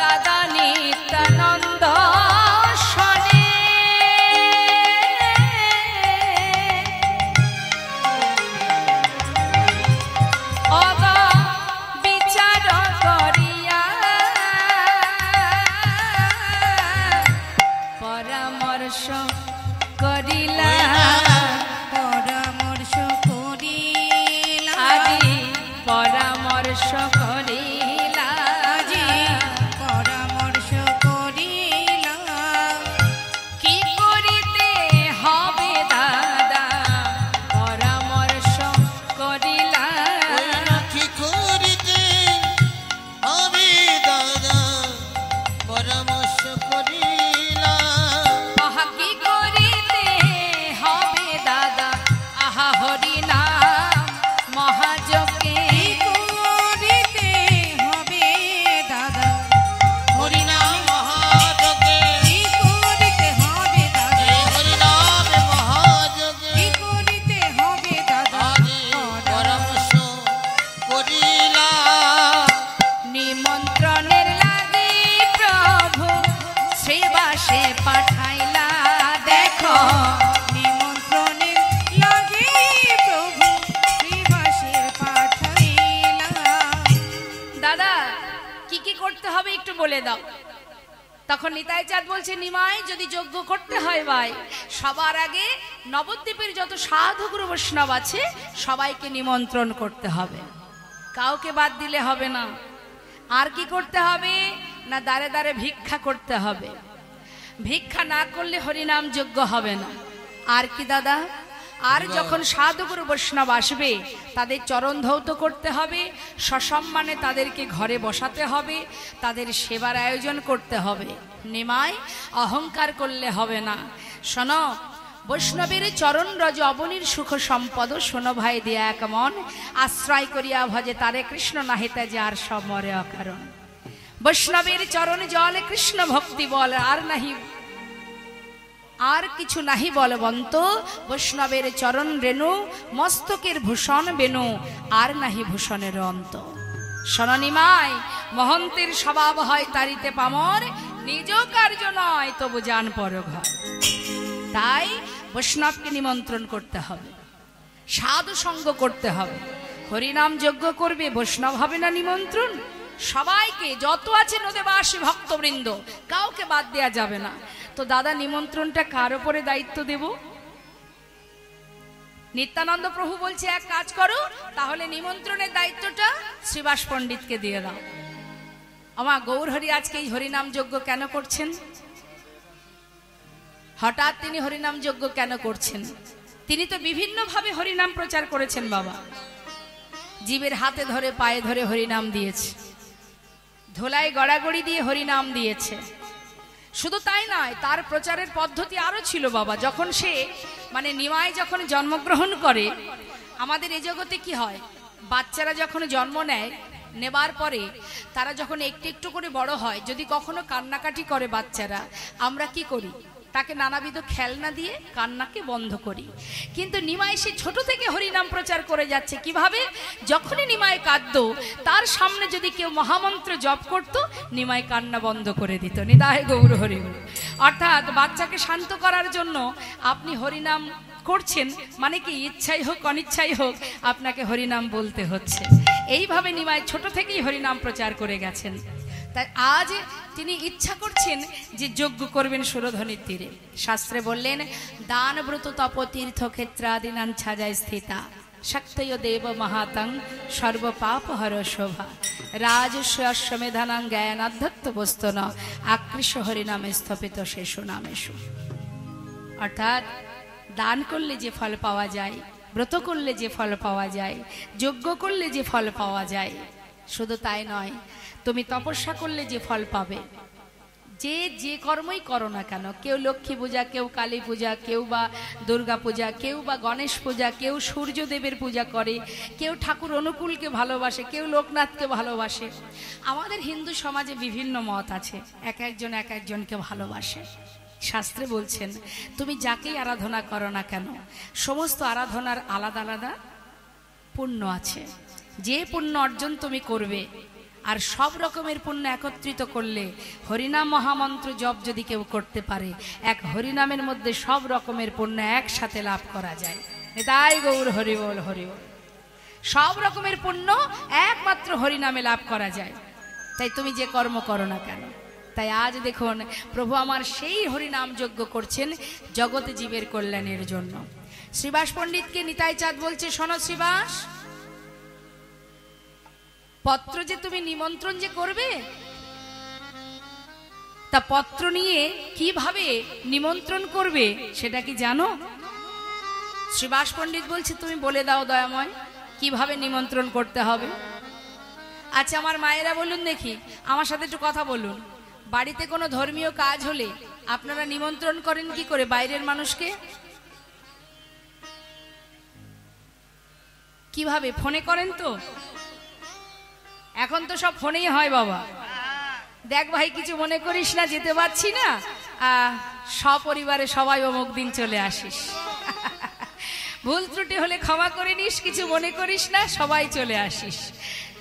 দাদা নিত্যানন্দ স্বরে পরামর্শ করিলা আজি পরামর্শ করিলা কি করিতে হবে দাদা পরামর্শ করিলা কি করিতে হবে দাদা পরামর্শ করিলা আহা কি করিতে হবে দাদা আহা হরি নাম মহাযজ্ঞে হরিনাম মহাযজ্ঞে হরিনাম মহাযজ্ঞে আজি পরামর্শ করিলা নিমন্ত্রণের লাগি প্রভু শ্রীবাসে পাঠাইলা দেখো দাদা কি কি করতে হবে একটু বলে দাও। তখন নিতাই চাঁদ বলছে, নিমাই যদি যজ্ঞ করতে হয় ভাই, সবার আগে নবদ্বীপের যত সাধু গুরু বৈষ্ণব আছে সবাইকে নিমন্ত্রণ করতে হবে, কাউকে বাদ দিলে হবে না। আর কি করতে হবে না, দাঁড়ে দাঁড়ে ভিক্ষা করতে হবে। ভিক্ষা না করলে হরিনাম যজ্ঞ হবে না। আর কি দাদা, আর যখন সাধুগুরু বৈষ্ণব আসবে তাদের চরণ ধৌত করতে হবে, সসম্মানে তাদেরকে ঘরে বসাতে হবে, তাদের সেবার আয়োজন করতে হবে। নিমাই অহংকার করলে হবে না। শোনো, বৈষ্ণবের চরণ রজ অবনীর সুখ সম্পদ, শোনো ভাই দিয়া এক মন, আশ্রয় করিয়া ভজে তারে কৃষ্ণ নাহিতে যার সব মরে অকারণ। বৈষ্ণবের চরণ জল কৃষ্ণ ভক্তি বল, আর নাহি আর কিছু নাহি বলবন্ত। বৈষ্ণবের চরণ রেণু মস্তকের ভূষণ বেনু, আর নাহি ভূষণের অন্ত। শোনিমাই মহন্তের স্বভাব হয় তারিতে পামর, নিজ কার্য নয় তবু জান পর ঘর। তাই বৈষ্ণবকে নিমন্ত্রণ করতে হবে, সাধু সঙ্গ করতে হবে। হরিনাম যজ্ঞ করবে, বৈষ্ণব হবে না নিমন্ত্রণ? সবাইকে, যত আছে নদেবাসী ভক্তবৃন্দ, কাউকে বাদ দেয়া যাবে না। তো দাদা নিমন্ত্রণটা কার উপরে দায়িত্ব দেব? নিত্যানন্দ প্রভু বলছে এক কাজ করো, তাহলে নিমন্ত্রণের দায়িত্বটা শ্রীবাস পণ্ডিতকে দিয়ে দাও। আমার গৌরহরি আজকে এই হরিনাম যজ্ঞ কেন করছেন? হঠাৎ তিনি হরিনাম যজ্ঞ কেন করছেন? তিনি তো বিভিন্ন ভাবে হরিনাম প্রচার করেছেন বাবা। জীবের হাতে ধরে পায়ে ধরে হরিনাম দিয়েছে, ধোলায় গড়াগড়ি দিয়ে হরিনাম দিয়েছে। শুধু তাই নয়, তার প্রচারের পদ্ধতি আরো ছিল বাবা। যখন সে নিমাই যখন জন্মগ্রহণ করে, আমাদের এই জগতে কি হয়, বাচ্চারা যখন জন্ম নেয়, নেবার পরে তারা যখন একটু একটু করে বড় হয়, যদি কখনো কান্নাকাটি করে বাচ্চারা, আমরা কি করি, তাকে নানাবিধ খেলনা দিয়ে কান্নাকে বন্ধ করি। কিন্তু নিমাই সে ছোট থেকে হরিনাম প্রচার করে যাচ্ছে। কিভাবে? যখনই নিমাই কাঁদতো, তার সামনে যদি কেউ মহামন্ত্র জপ করত, নিমাই কান্না বন্ধ করে দিত। নিতাই গৌর হরি। অর্থাৎ বাচ্চাকে শান্ত করার জন্য আপনি হরিনাম করছেন, মানে কি ইচ্ছাই হোক অনিচ্ছাই হোক আপনাকে হরিনাম বলতে হচ্ছে। এইভাবে নিমাই ছোট থেকেই হরিনাম প্রচার করে গেছেন। তাই আজ তিনি ইচ্ছা করছেন যে যজ্ঞ করবেন সুরধনির তীরে। শাস্ত্রে বললেন, দান ব্রত তপ তীর্থ ক্ষেত্রাদিনান ছাজায় স্থিতা, শক্তয় দেব মহাতং সর্ব পাপ হর শোভা, রাজস্বমেধানাং জ্ঞানাধ্যত্ত বস্তন আকৃষ্ট হরিনামে স্থপিত শেষু নামেশু। অর্থাৎ দান করলে যে ফল পাওয়া যায়, ব্রত করলে যে ফল পাওয়া যায়, যজ্ঞ করলে যে ফল পাওয়া যায়, শুধু তাই নয়, তুমি তপস্যা করলে যে ফল পাবে, যে যে কর্মই করো না কেন, কেউ লক্ষ্মী পূজা, কেউ কালী পূজা, কেউ বা দুর্গা পূজা, কেউ বা গণেশ পূজা, কেউ সূর্যদেবের পূজা করে, কেউ ঠাকুর অনুকূলকে ভালোবাসে, কেউ লোকনাথকে ভালোবাসে। আমাদের হিন্দু সমাজে বিভিন্ন মত আছে, এক একজন এক একজনকে ভালোবাসে। শাস্ত্রে বলছেন তুমি যাকেই আরাধনা করো না কেন, সমস্ত আরাধনার আলাদা আলাদা পুণ্য আছে। যে পুণ্য অর্জন তুমি করবে, আর সব রকমের পুণ্য একত্রিত করলে, হরিনাম মহামন্ত্র জপ যদি কেউ করতে পারে, এক হরিনামের মধ্যে সব রকমের পুণ্য একসাথে লাভ করা যায়। তাই গৌর হরি বল হরি বল। সব রকমের পুণ্য একমাত্র হরিনামে লাভ করা যায়। তাই তুমি যে কর্ম করো না কেন। তাই আজ দেখুন প্রভু আমার সেই হরিনাম যজ্ঞ করছেন জগতে জীবের কল্যাণের জন্য। শ্রীবাস পণ্ডিতকে নিতাই চাঁদ বলছে, শোনো শ্রীবাস, পত্র যে তুমি নিমন্ত্রণ যে করবে, তা পত্র নিয়ে কিভাবে নিমন্ত্রণ করবে সেটা কি জানো? শ্রীবাস পণ্ডিত বলছে, তুমি বলে দাও দয়াময়, কিভাবে নিমন্ত্রণ করতে হবে। আচ্ছা আমার মায়েরা বলুন দেখি, আমার সাথে একটু কথা বলুন, বাড়িতে কোনো ধর্মীয় কাজ হলে আপনারা নিমন্ত্রণ করেন কি করে বাইরের মানুষকে? কিভাবে? ফোনে করেন তো? এখন তো সব ফোনেই হয় বাবা। দেখ ভাই কিছু মনে করিস না, যেতে পারছি না, সপরিবারে সবাই অমুক দিন চলে আসিস। ভুল ত্রুটি হলে ক্ষমা করে নিস, কিছু মনে করিস না, সবাই চলে আসিস।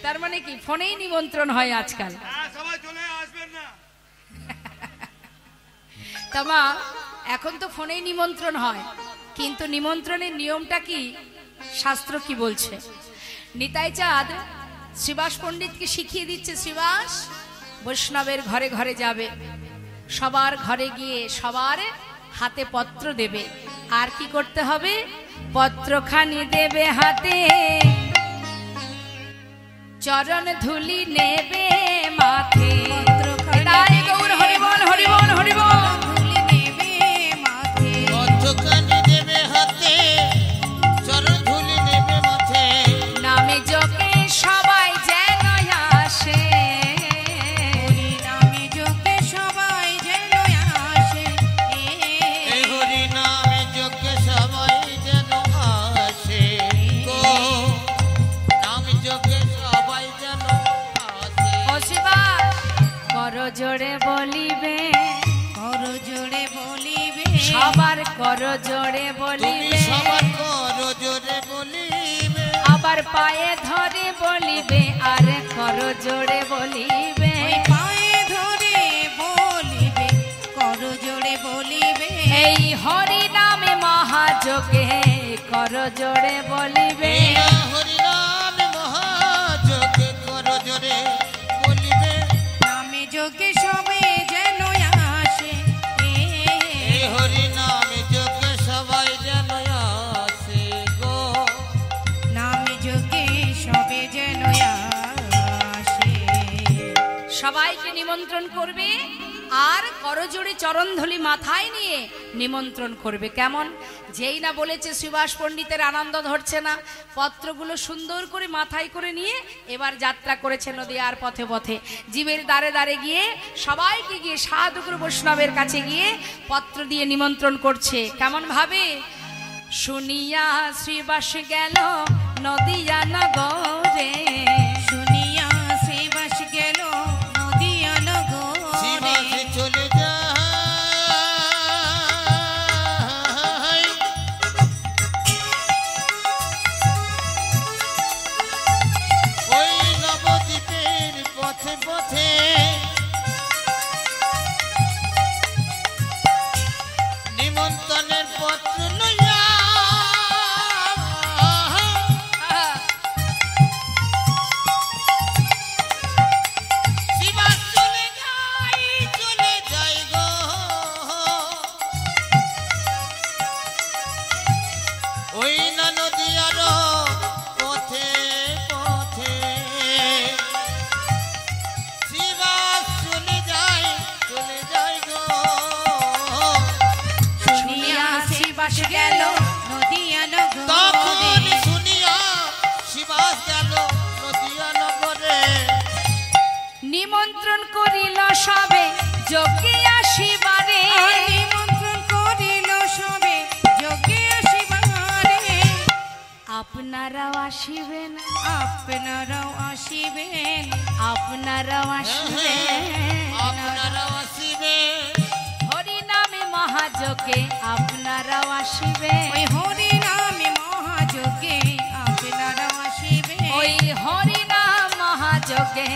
তার মানে কি ফোনেই নিমন্ত্রণ হয় আজকাল। সবাই চলে আসবেন না। তামা এখন তো ফোনেই নিমন্ত্রণ হয়, কিন্তু নিমন্ত্রণের নিয়মটা কি, শাস্ত্র কি বলছে? নিতাই চাঁদ শ্রীবাস পণ্ডিতকে শিখিয়ে দিচ্ছে, শ্রীবাস বৈষ্ণবের ঘরে ঘরে যাবে, সবার ঘরে গিয়ে সবার হাতে পত্র দেবে। আর কি করতে হবে? পত্রখানি দেবে হাতে, চরণ ধুলি নেবে মাথে। তাই গৌর হরি বল হরি বল হরি বল। পত্রখানি দেবে হাতে, চরণ ধুলি নেবে মাথে। নামে যোগে সবাই যেন আসে, নামে যোগে সবাই যেন আসে, এই হরি নামে যজ্ঞে সবাই যেন আসে গো, নামে যজ্ঞে সবাই যেন আসে। ও শিবা কর জোড়ে বলিবে, কর জোড়ে বলিবে, সবার কর জোড়ে তুমি বলিবে, সবার করো জোরে বলিবে, আবার পায়ে ধরে বলিবে, আর কর জোড়ে বলিবে। ওই পায়ে ধরে বলিবে, কর জোড়ে বলিবে, এই হরি নামে মহাযোগে কর জোড়ে বলিবে। এই হরি নামে মহাযজ্ঞে করো জোরে বলিবে, নামে যোগে সবে যেন আসে, এই হরি নামে যজ্ঞে সবাই যেন আসে গো, নামে যোগে সবে যেন আসে। সবাইকে নিমন্ত্রণ করবে, আর করজোড়ে চরণধলি মাথায় নিয়ে নিমন্ত্রণ করবে। কেমন? যেই না বলেছে শ্রীবাস পণ্ডিতের আনন্দ ধরছে না, পত্রগুলো সুন্দর করে মাথায় করে নিয়ে এবার যাত্রা করেছে নদীয়ার পথে পথে, জীবের দ্বারে দ্বারে গিয়ে সবাইকে গিয়ে সাধুগুরু বৈষ্ণবের কাছে গিয়ে পত্র দিয়ে নিমন্ত্রণ করছে। কেমন ভাবে? শুনিয়া শ্রীবাস গেল নদীয়া নগরে, শুনিয়া শ্রীবাস গেল নদিয়া নগরে, শিবাসে চলে যায়, ওই নবদ্বীপের পথে পথে, নিমন্ত্রণের পত্র লইয়া শিবাস চলে যায় গো, ওই না নদীয়ার পথে পথে, শিবাস চলে যায় গো, শুনিয়া শ্রীবাস গেল নদিয়া তখন নগরে, শুনিয়া শিবাস গেল নদীয়া নগরে, নিমন্ত্রণ করিল সবে যোগে আপনারাও আসিবেন, আপনারাও আসিবেন, আপনারাও আসিবেন, আপনারাও আসিবেন, হরি নামে মহাযজ্ঞে আপনারাও আসিবেন, ওই হরি নামে মহাযজ্ঞে আপনারাও আসিবেন, ওই হরি নাম মহাযজ্ঞে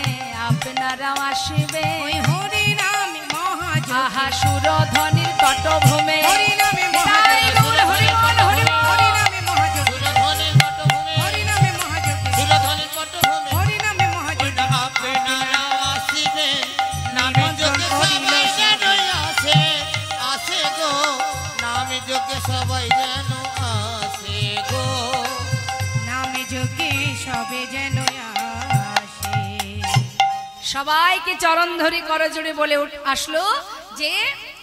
আপনারাও আসিবেন, ওই হরি নামে মহাযজ্ঞে, আহা সুরধ্বনির পটভূমে হরি নামে তাই গৌর হরি বল, হরি বল। হরি নামে মহাযজ্ঞে, সুরধ্বনির পটভূমে, হরি নামে মহাযজ্ঞে, সুরধ্বনির পটভূমে, হরি নামে মহাযজ্ঞে, আপনারাও আসিবেন, নামে যোগে সবাই যেন আসে, আসে গো, নামে যোগে সবাই যেন আসে গো। নামে যজ্ঞে সবে যেন আসে। সবাইকে চরণ ধরে করজোড়ে বলে আসলো যে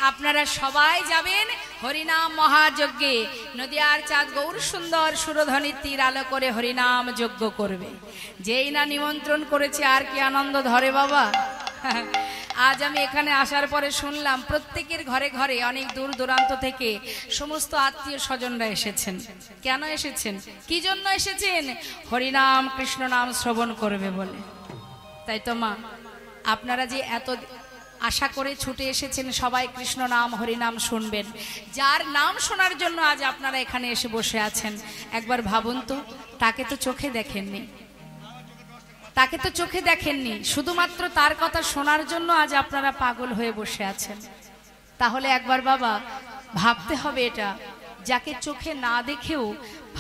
আপনারা সবাই যাবেন হরিনাম মহাযজ্ঞে। নদিয়ার চাঁদ গৌর সুন্দর সুরধ্বনির তীর আলো করে হরিনাম যজ্ঞ করবে। যেই না নিমন্ত্রণ করেছে আর কি আনন্দ ধরে বাবা। আজ আমি এখানে আসার পরে শুনলাম প্রত্যেকের ঘরে ঘরে অনেক দূর দূরান্ত থেকে সমস্ত আত্মীয় স্বজনরা এসেছেন। কেন এসেছেন, কি জন্য এসেছেন? হরিনাম কৃষ্ণ নাম শ্রবণ করবে বলে। তাই তো মা, আপনারা যে এত আশা করে ছুটে এসেছেন সবাই কৃষ্ণ নাম হরিনাম শুনবেন, যার নাম শোনার জন্য আজ আপনারা এখানে এসে বসে আছেন, একবার ভাবুন তো, তাকে তো চোখে দেখেননি, তাকে তো চোখে দেখেননি, শুধুমাত্র তার কথা শোনার জন্য আজ আপনারা পাগল হয়ে বসে আছেন। তাহলে একবার বাবা ভাবতে হবে, এটা যাকে চোখে না দেখেও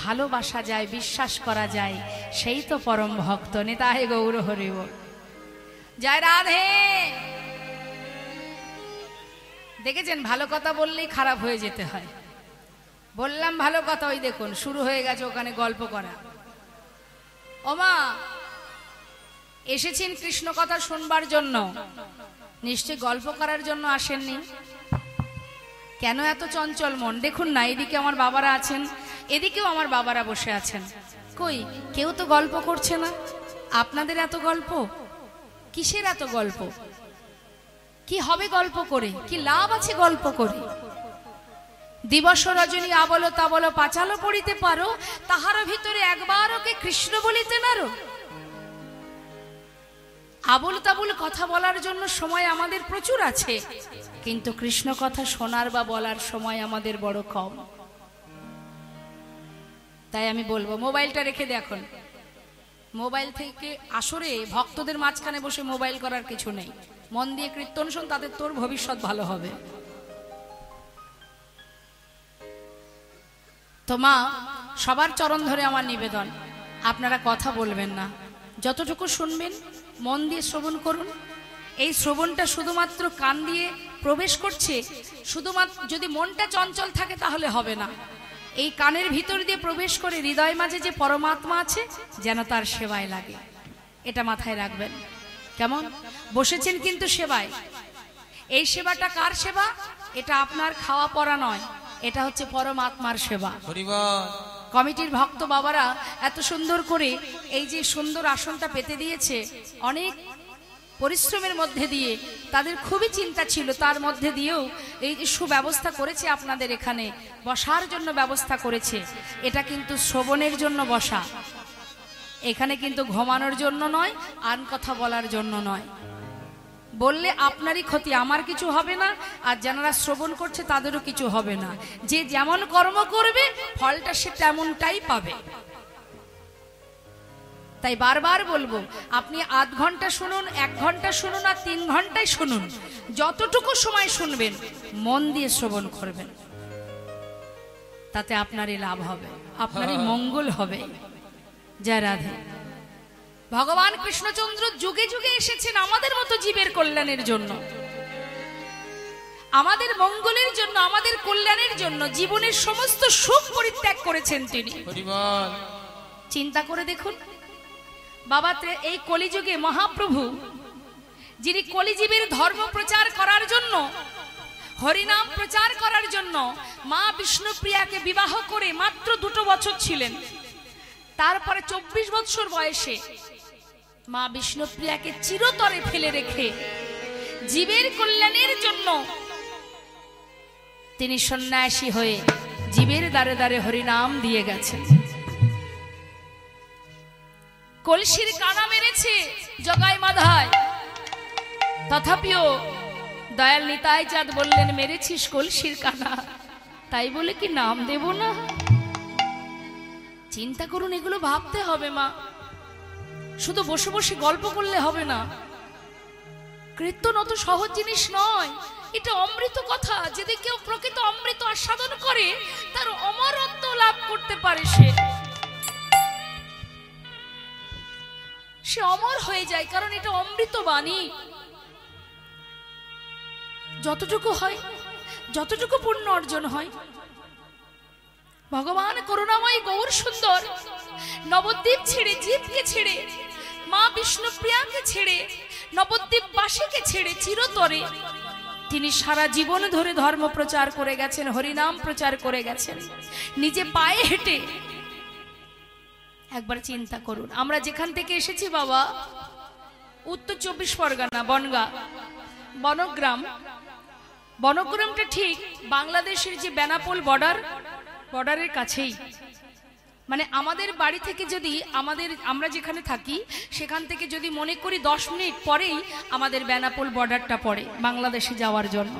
ভালোবাসা যায়, বিশ্বাস করা যায়, সেই তো পরম ভক্ত। নিতাই গৌর হরি বল, জয় রাধে। দেখেছেন, ভালো কথা বললেই খারাপ হয়ে যেতে হয়। বললাম ভালো কথা, ওই দেখুন শুরু হয়ে গেছে ওখানে গল্প করা। ওমা, এসেছেন কৃষ্ণ কথা শুনবার জন্য, নিশ্চয় গল্প করার জন্য আসেননি। কেন এত চঞ্চল মন? দেখুন না, এদিকে আমার বাবারা আছেন, এদিকেও আমার বাবারা বসে আছেন, কই কেউ তো গল্প করছে না। আপনাদের এত গল্প কিসের? এত গল্প কি হবে গল্প করে? কি লাভ আছে গল্প করে? দিবস রজনী আবল তাবল পাঁচালো পড়িতে পারো, তাহার ভিতরে একবার ওকে কৃষ্ণ বলিতে নারো। আবল তাবল কথা বলার জন্য সময় আমাদের প্রচুর আছে, কিন্তু কৃষ্ণ কথা শোনার বা বলার সময় আমাদের বড় কম। তাই আমি বলবো, মোবাইলটা রেখে দেখুন, মোবাইল থেকে আসরে ভক্তদের মাঝখানে বসে মোবাইল করার কিছু নেই। মন দিয়ে কীর্তন শোন, তাদের তোর ভবিষ্যৎ ভালো হবে। তো মা, সবার চরণ ধরে আমার নিবেদন, আপনারা কথা বলবেন না, যতটুকু শুনবেন মন দিয়ে শ্রবণ করুন। এই শ্রবণটা শুধুমাত্র কান দিয়ে প্রবেশ করছে, শুধুমাত্র যদি মনটা চঞ্চল থাকে তাহলে হবে না। এই কানের ভিতর দিয়ে প্রবেশ করে হৃদয় মাঝে যে পরমাত্মা আছে, যেন তার সেবায় লাগে, এটা মাথায় রাখবেন। কেমন বসেছেন কিন্তু সেবায়। এই সেবাটা কার সেবা? এটা আপনার খাওয়া পড়া নয়, এটা হচ্ছে পরমাত্মার সেবা। কমিটির ভক্ত বাবারা এত সুন্দর করে এই যে সুন্দর আসনটা পেতে দিয়েছে, অনেক পরিশ্রমের মধ্যে দিয়ে, তাদের খুবই চিন্তা ছিল, তার মধ্যে দিয়েও এই যে সুব্যবস্থা করেছে, আপনাদের এখানে বসার জন্য ব্যবস্থা করেছে। এটা কিন্তু শ্রবণের জন্য বসা, এখানে কিন্তু ঘুমানোর জন্য নয়, আন কথা বলার জন্য নয়। বললে আপনারই ক্ষতি, আমার কিছু হবে না, আর যারা শ্রবণ করছে তাদেরও কিছু হবে না। যে যেমন কর্ম করবে ফলটা সে তেমনটাই পাবে। তাই বারবার বলবো, আপনি আধ ঘন্টা শুনুন, 1 ঘন্টা শুনুন, আর 3 ঘন্টায় শুনুন, যতটুকু সময় শুনবেন মন দিয়ে শ্রবণ করবেন, তাতে আপনারই লাভ হবে, আপনারই মঙ্গল হবে। জয় রাধে। ভগবান কৃষ্ণচন্দ্র যুগে যুগে এসেছেন আমাদের মতো জীবের কল্যাণের জন্য, আমাদের মঙ্গলের জন্য, আমাদের কল্যাণের জন্য। জীবনের সমস্ত সুখ পরিত্যাগ করেছেন তিনি। চিন্তা করে দেখুন বাবা, এই কলিযুগে মহাপ্রভু যিনি কলিজীবের ধর্ম প্রচার করার জন্য, হরিনাম প্রচার করার জন্য মা বিষ্ণুপ্রিয়াকে বিবাহ করে মাত্র 2 বছর ছিলেন। তারপরে 24 বছর বয়সে মা বিষ্ণুপ্রিয়াকে চিরতরে ফেলে রেখে জীবের কল্যাণের জন্য তিনি সন্ন্যাসী হয়ে জীবের দ্বারে দ্বারে হরিনাম দিয়ে গেছেন। কলসির কানা মেরেছে জগাই মাধায়, তথাপিও দয়াল নিতাই চাঁদ বললেন মেরেছিস কলসির কানা, তাই বলে কি নাম দেব না? চিন্তা করুন, এগুলো ভাবতে হবে মা, শুধু বসে বসে গল্প করলে হবে না। কীর্তন অত সহজ জিনিস নয়, এটা অমৃত কথা। যদি কেউ প্রকৃত অমৃত আস্বাদন করে তার অমরত্ব লাভ করতে পারে, সে অমর হয়ে যায়, কারণ এটা অমৃত বাণী। যতটুকু হয়, যতটুকু পুণ্য অর্জন হয়, ভগবান করুণাময় গৌর সুন্দর নবদ্বীপ ছেড়ে, জীবকে ছেড়ে, মা বিষ্ণুপ্রিয়াকে ছেড়ে, নবদ্বীপবাসীকে ছেড়ে চিরতরে তিনি সারা জীবন ধরে ধর্ম প্রচার করে গেছেন, হরিনাম প্রচার করে গেছেন, নিজে পায়ে হেঁটে। একবার চিন্তা করুন, আমরা যেখান থেকে এসেছি বাবা, উত্তর 24 পরগনা, বনগা, বনগ্রাম। বনগ্রামটা ঠিক বাংলাদেশের যে বেনাপোল বর্ডারের কাছেই। মানে আমাদের বাড়ি থেকে যদি আমরা যেখানে থাকি সেখান থেকে যদি মনে করি 10 মিনিট পরেই আমাদের বেনাপোল বর্ডারটা পড়ে বাংলাদেশে যাওয়ার জন্য।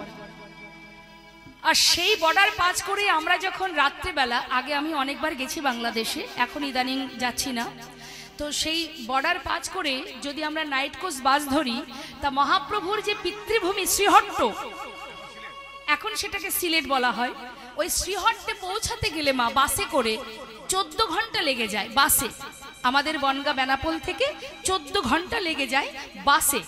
আর সেই বর্ডার পাস করে আমরা যখন রাত্রেবেলা, আগে আমি অনেকবার গেছি বাংলাদেশে, এখন ইদানিং যাচ্ছি না, তো সেই বর্ডার পাস করে যদি আমরা নাইট কোচ বাস ধরি, তা মহাপ্রভুর যে পিতৃভূমি শ্রীহট্ট, এখন সেটাকে সিলেট বলা হয়, ওই শ্রীহট্টে পৌঁছাতে গেলে মা বাসে করে 14 ঘন্টা লেগে যায়। বাসে আমাদের বনগা বেনাপোল থেকে 14 ঘন্টা লেগে যায় বাসে।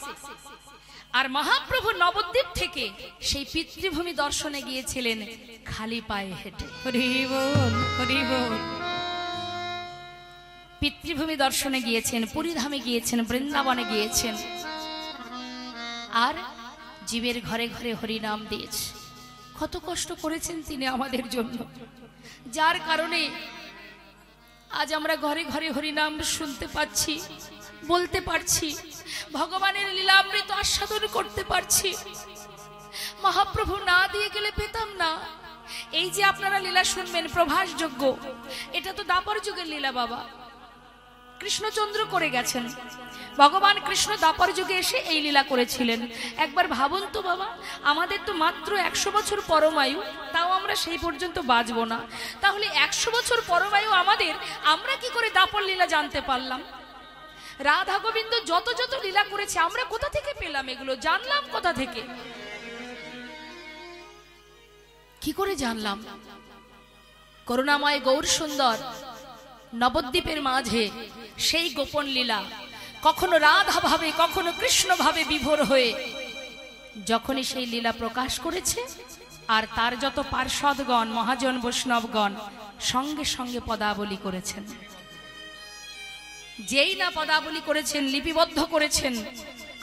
আর মহাপ্রভু নবদ্বীপ থেকে সেই পিতৃভূমি দর্শনে গিয়েছিলেন খালি পায়ে হেঁটে। হরি বল, হরি বল। পিতৃভূমি দর্শনে গিয়েছেন, পুরীধামে গিয়েছেন, বৃন্দাবনে গিয়েছেন, আর জীবের ঘরে ঘরে হরিনাম দিয়েছে। কত কষ্ট করেছেন তিনি আমাদের জন্য, যার কারণে আজ আমরা ঘরে ঘরে হরিনাম শুনতে পাচ্ছি, বলতে পারছি, ভগবানের লীলামৃত আস্বাদন করতে পারছি। মহাপ্রভু না দিয়ে গেলে পেতাম না। এই যে আপনারা লীলা শুনবেন প্রভাসযোগ্য, এটা তো দাপর যুগের লীলা বাবা, কৃষ্ণচন্দ্র করে গেছেন। ভগবান কৃষ্ণ দাপর যুগে এসে এই লীলা করেছিলেন। একবার ভাবুন তো বাবা, আমাদের তো মাত্র 100 বছর পরমায়ু, তাও আমরা সেই পর্যন্ত বাঁচব না। তাহলে 100 বছর পরমায়ু আমাদের, আমরা কি করে দাপর লীলা জানতে পারলাম? রাধা গোবিন্দ যত যত লীলা করেছে আমরা কোথা থেকে পেলাম? এগুলো জানলাম কোথা থেকে? কি করে জানলাম? করুণাময় গৌর সুন্দর নবদ্বীপের মাঝে সেই গোপন লীলা, কখনো রাধা ভাবে কখনো কৃষ্ণ ভাবে বিভোর হয়ে যখনই সেই লীলা প্রকাশ করেছে, আর তার যত পার্ষদগণ, মহাজন, বৈষ্ণবগণ সঙ্গে সঙ্গে পদাবলী করেছেন। যেই না পদাবলী করেছেন, লিপিবদ্ধ করেছেন,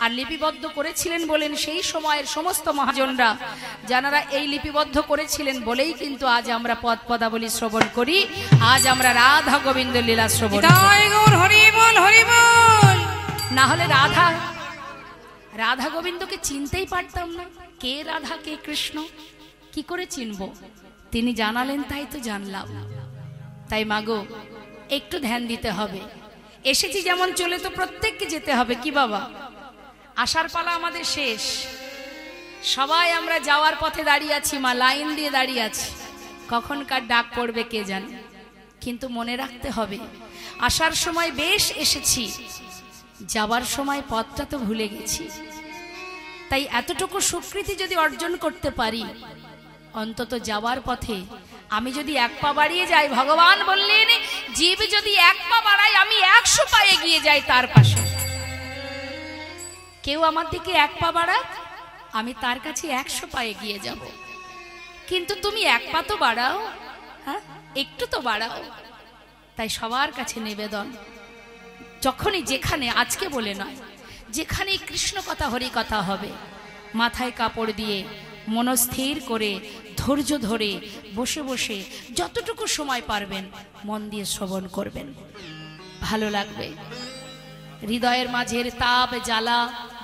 আর লিপিবদ্ধ করেছিলেন বলেন সেই সময়ের সমস্ত মহাজনরা, যারা এই লিপিবদ্ধ করেছিলেন বলেই কিন্তু আজ আমরা পদাবলী শ্রবণ করি, আজ আমরা রাধা গোবিন্দ লীলা শ্রবণ করি। হরি বল, হরি বল। না হলে রাধা গোবিন্দকে চিনতেই পারতাম না। কে রাধা কে কৃষ্ণ কি করে চিনব? তিনি জানালেন তাই তো জানলাম। তাই মাগো একটু ধ্যান দিতে হবে। এসেছি যেমন চলে তো প্রত্যেককে যেতে হবে। কি বাবা, আসার পালা আমাদের শেষ। সবাই আমরা যাওয়ার পথে দাঁড়িয়ে আছি মা, লাইন দিয়ে দাঁড়িয়ে আছি, কখনকার ডাক পড়বে কে জানে। কিন্তু মনে রাখতে হবে, আসার সময় বেশ এসেছি, যাবার সময় পথটা তো ভুলে গেছি। তাই এতটুকু স্বীকৃতি যদি অর্জন করতে পারি, অন্তত যাওয়ার পথে আমি যদি 1 পা বাড়িয়ে যাই, ভগবান বললেন জীব যদি 1 পা বাড়ায় আমি 100 পা এগিয়ে যাই তার পাশে। কেউ আমার দিকে 1 পা বাড়াক, আমি তার কাছে 100 পা এগিয়ে যাব। কিন্তু তুমি 1 পা তো বাড়াও, হ্যাঁ একটু তো বাড়াও। তাই সবার কাছে নিবেদন, যখনই যেখানে, আজকে বলে নয়, যেখানে কৃষ্ণ কথা হরি কথা হবে, মাথায় কাপড় দিয়ে মনস্থির করে ধৈর্য ধরে বসে বসে যতটুকু সময় পারবেন মন দিয়ে শ্রবণ করবেন, ভালো লাগবে। হৃদয়ের মাঝের তাপ জ্বালা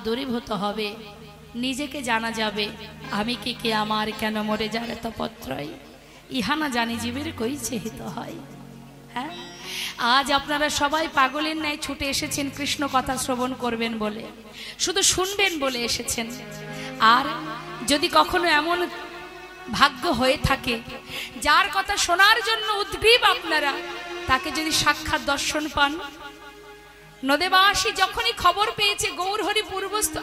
দূরীভূত হবে, নিজেকে জানা যাবে আমি কি কে, আমার কেন মরে যারে তপত্রয়, ইহা না জানি জীবের কই চেহিত হয়। হ্যাঁ, আজ আপনারা সবাই পাগলের ন্যায় ছুটে এসেছেন কৃষ্ণ কথা শ্রবণ করবেন বলে, শুধু শুনবেন বলে এসেছেন। আর যদি কখনো এমন ভাগ্য হয়ে থাকে যার কথা শোনার জন্য উদ্গ্রীব আপনারা, তাকে যদি সাক্ষাৎ দর্শন পান, নদেবাসী যখনই খবর পেয়েছে গৌরহরি পূর্বস্থ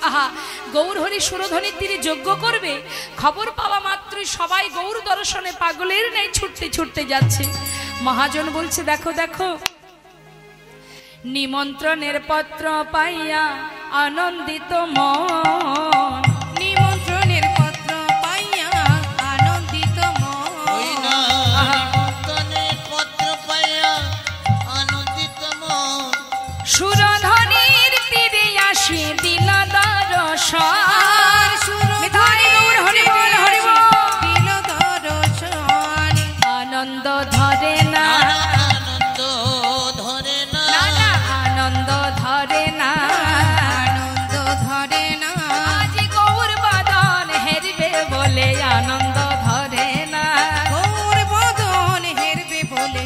গৌরহরি সুরধ্বনির তীরে যজ্ঞ করবে, খবর পাওয়া মাত্রই সবাই গৌর দর্শনে পাগলের ন্যায় ছুটতে ছুটতে যাচ্ছে। মহাজন বলছে, দেখো দেখো, নিমন্ত্রণের পত্র পাইয়া আনন্দিত মন, নিমন্ত্রণের পত্র পাইয়া আনন্দিত ওই মন। না নিমন্ত্রণের পত্র পাইয়া আনন্দিত মন, সুরধ্বনির তীরে আসি দিল দর্শন। আর সুরধরি গৌর হরি বল হরি বল দিল দর্শন। আনন্দ ধরে না, আনন্দ ধরে না, না না, আনন্দ ধরে না, আনন্দ ধরে না। আজ গৌর বদন হেরবে বলে আনন্দ ধরে না, গৌর বদন হেরবে বলে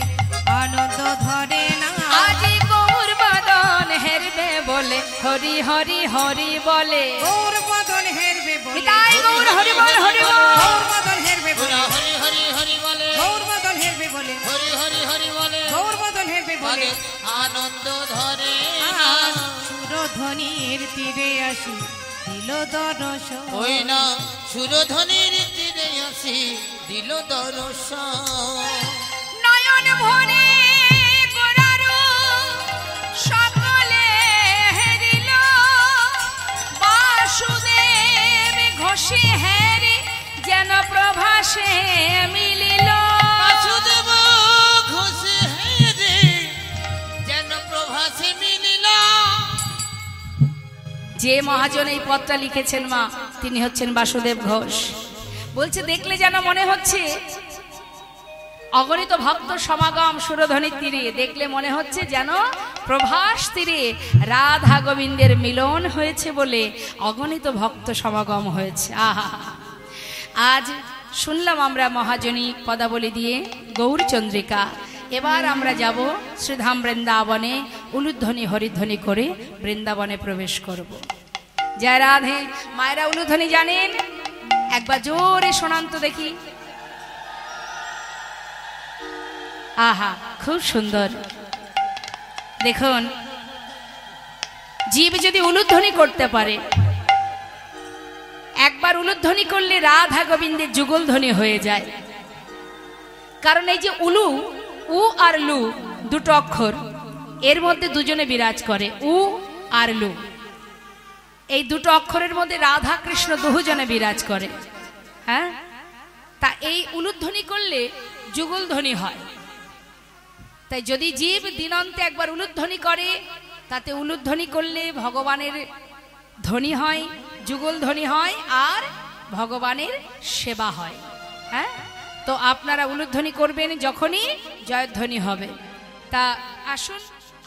আনন্দ ধরে না। আজ গৌর বদন হেরবে বলে হরি হরি হরি বলে। গৌর বদন হেরবে বলে নিতাই গৌর হরি বল হরি বল। গৌর বদন হেরবে বলে হরি হরি হরি বলে, গৌর বদন হেরবে বলে হরি হরি হরি বলে, গৌর বদন হেরবে বলে। বলে আনন্দ ধরে না। আর সুরধ্বনির তীরে আসি দিল দর্শন। ওই না সুরধ্বনির তীরে আসি দিল দর্শন। নয়ন ভরে পরারো সকলে হেরিল, বাসুদেব ঘোষে হেরি যেন প্রভাসে মিলিল। বাসুদেব ঘোষে হেরে যেন প্রভাসে মিলিল। যে মহাজন এই পত্রটা লিখেছেন মা, তিনি হচ্ছেন বাসুদেব ঘোষ। বলছে, দেখলে যেন মনে হচ্ছে অগণিত ভক্ত সমাগম সুরধ্বনির তীরে, দেখলে মনে হচ্ছে যেন প্রভাস তীরে রাধা গোবিন্দের মিলন হয়েছে বলে অগণিত ভক্ত সমাগম হয়েছে। আহা, আজ শুনলাম আমরা মহাজনী পদাবলী দিয়ে গৌরচন্দ্রিকা। এবার আমরা যাব শ্রীধাম বৃন্দাবনে, উলুধ্বনি হরিধ্বনি করে বৃন্দাবনে প্রবেশ করব। জয় রাধে। মায়েরা উলুধ্বনি জানেন? একবার জোরে শোনান তো দেখি। আহা, খুব সুন্দর। দেখুন, জীব যদি উলুধ্বনি করতে পারে, একবার উলুধ্বনি করলে রাধা গোবিন্দের যুগল ধ্বনি হয়ে যায়। কারণ এই যে উলু, উ আর লু দুটো অক্ষর, এর মধ্যে দুজনে বিরাজ করে, উ আর লু। এই দুটো অক্ষরের মধ্যে রাধা কৃষ্ণ দুজনে বিরাজ করে। হ্যাঁ, তা এই উলুধ্বনি করলে যুগল ধ্বনি হয়। তাই যদি জীব দিনান্তে একবার উলুধ্বনি করে, তাতে উলুধ্বনি করলে ভগবানের ধ্বনি হয়, যুগল ধ্বনি হয়, আর ভগবানের সেবা হয়। হ্যাঁ, তো আপনারা উলুধ্বনি করবেন যখনই জয়ধ্বনি হবে। তা আসুন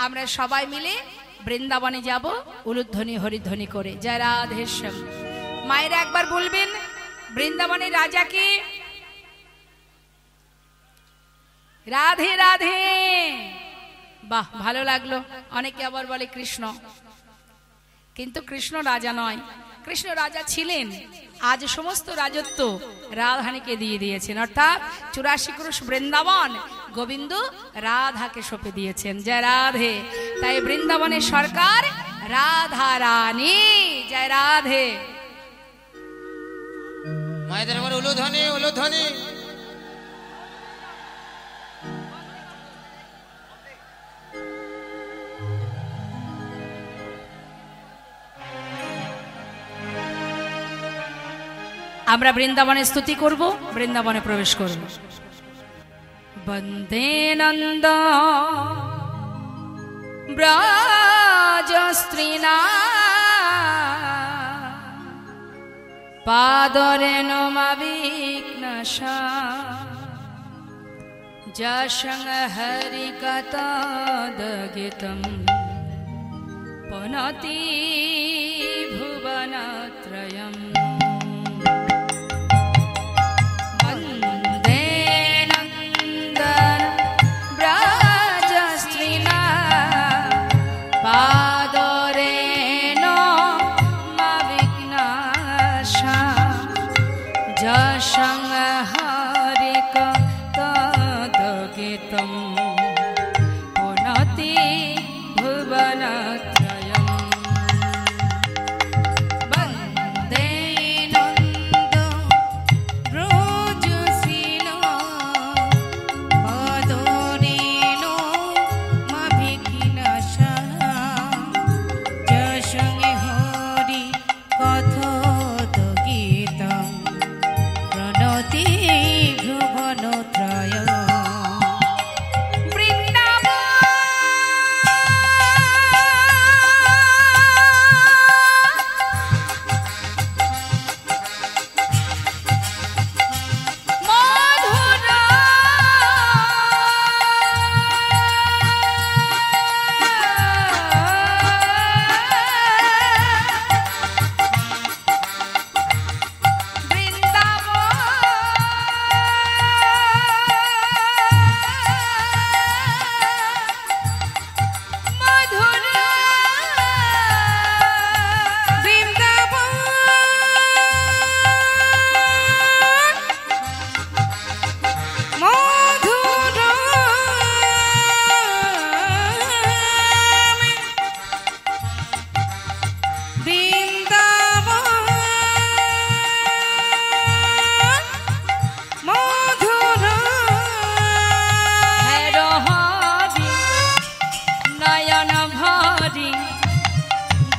আমরা সবাই মিলে বৃন্দাবনে যাব উলুধ্বনি হরিধ্বনি করে। জয় রাধেশ্যাম। মায়েরা একবার বলবেন বৃন্দাবনের রাজাকে, রাধে রাধে। বাহ, ভালো লাগলো। অনেকে আবার বলে কৃষ্ণ, কিন্তু কৃষ্ণ রাজা নয়। কৃষ্ণ রাজা ছিলেন, আজ সমস্ত রাজত্ব রাধানীকে দিয়ে দিয়েছেন, অর্থাৎ 84 ক্রোশ বৃন্দাবন গোবিন্দ রাধাকে সঁপে দিয়েছেন। জয় রাধে। তাই বৃন্দাবনের সরকার রাধা রানী। জয় রাধে। মায়েদের আবার উলুধ্বনি উলুধ্বনি। আমরা বৃন্দাবনে স্তুতি করব, বৃন্দাবনে প্রবেশ করব। বন্দে নন্দ ব্রজ স্ত্রীনা পাদরে নমাবিঘ্নশা যশং হরি কতদগিতম পুনতি ভুবনত্রয়ম। বন্দে নন্দন ব্রজ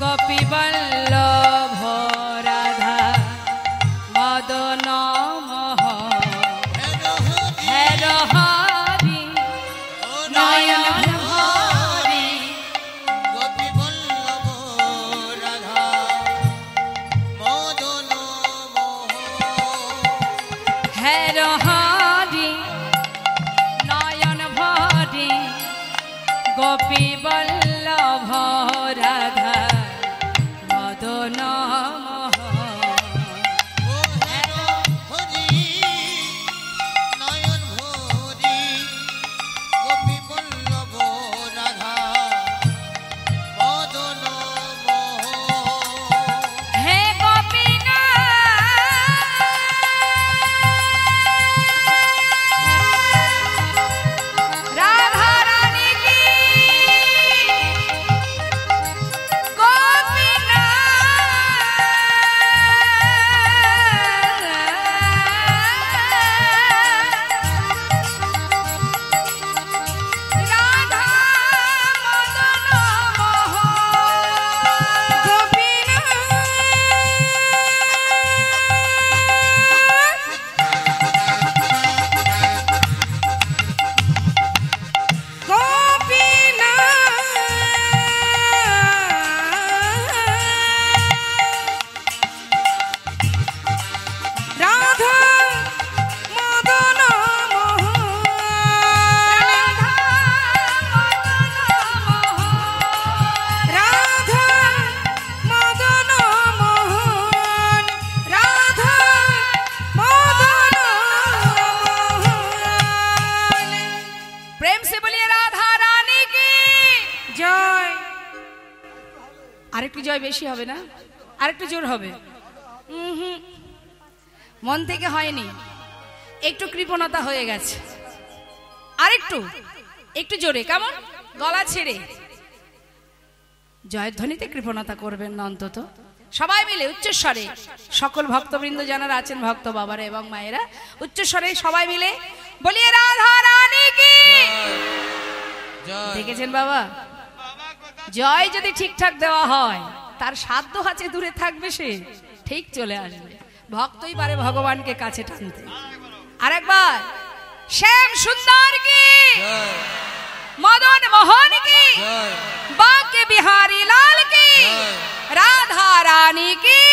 গোপী বল্লভ রাধা মদন মোহন হের হরি নয়ন হরি গোপী বল্লভ রাধা মদন হের হরি নয়ন ভরি গোপী বল্লভ রাধা মদন হরি নয়ন ভরি গোপী বল্লভ রাধা মদন হে গোপীনা রাধা রানী কি গোপীনা রাধা মদন মোহন प्रेम से बोलिए राधा रानी की জয়। আরেকটু জয় বেশি হবে না, আরেকটু জোর হবে। মন থেকে হয়নি, একটু কৃপণতা হয়ে গেছে। আরেকটু একটু জোরে, কেমন গলা ছেড়ে জয়ের ধ্বনিতে কৃপণতা করবেন না অন্তত। সবাই মিলে উচ্চস্বরে, সকল ভক্তবৃন্দ যারা আছেন, ভক্ত বাবারা এবং মায়েরা, উচ্চস্বরে সবাই মিলে বলিয়ে রাধা রানী কি। দেখেছেন বাবা, জয় যদি ঠিকঠাক দেওয়া হয়, তার সাধ্য আছে দূরে থাকবে, সে ঠিক চলে আসবে। ভক্তই পারে ভগবানকে কাছে টানতে। আরেকবার শ্যাম সুন্দর কি, মদন মোহন কি, বাঁকে বিহাरी लाल की, राधा रानी की।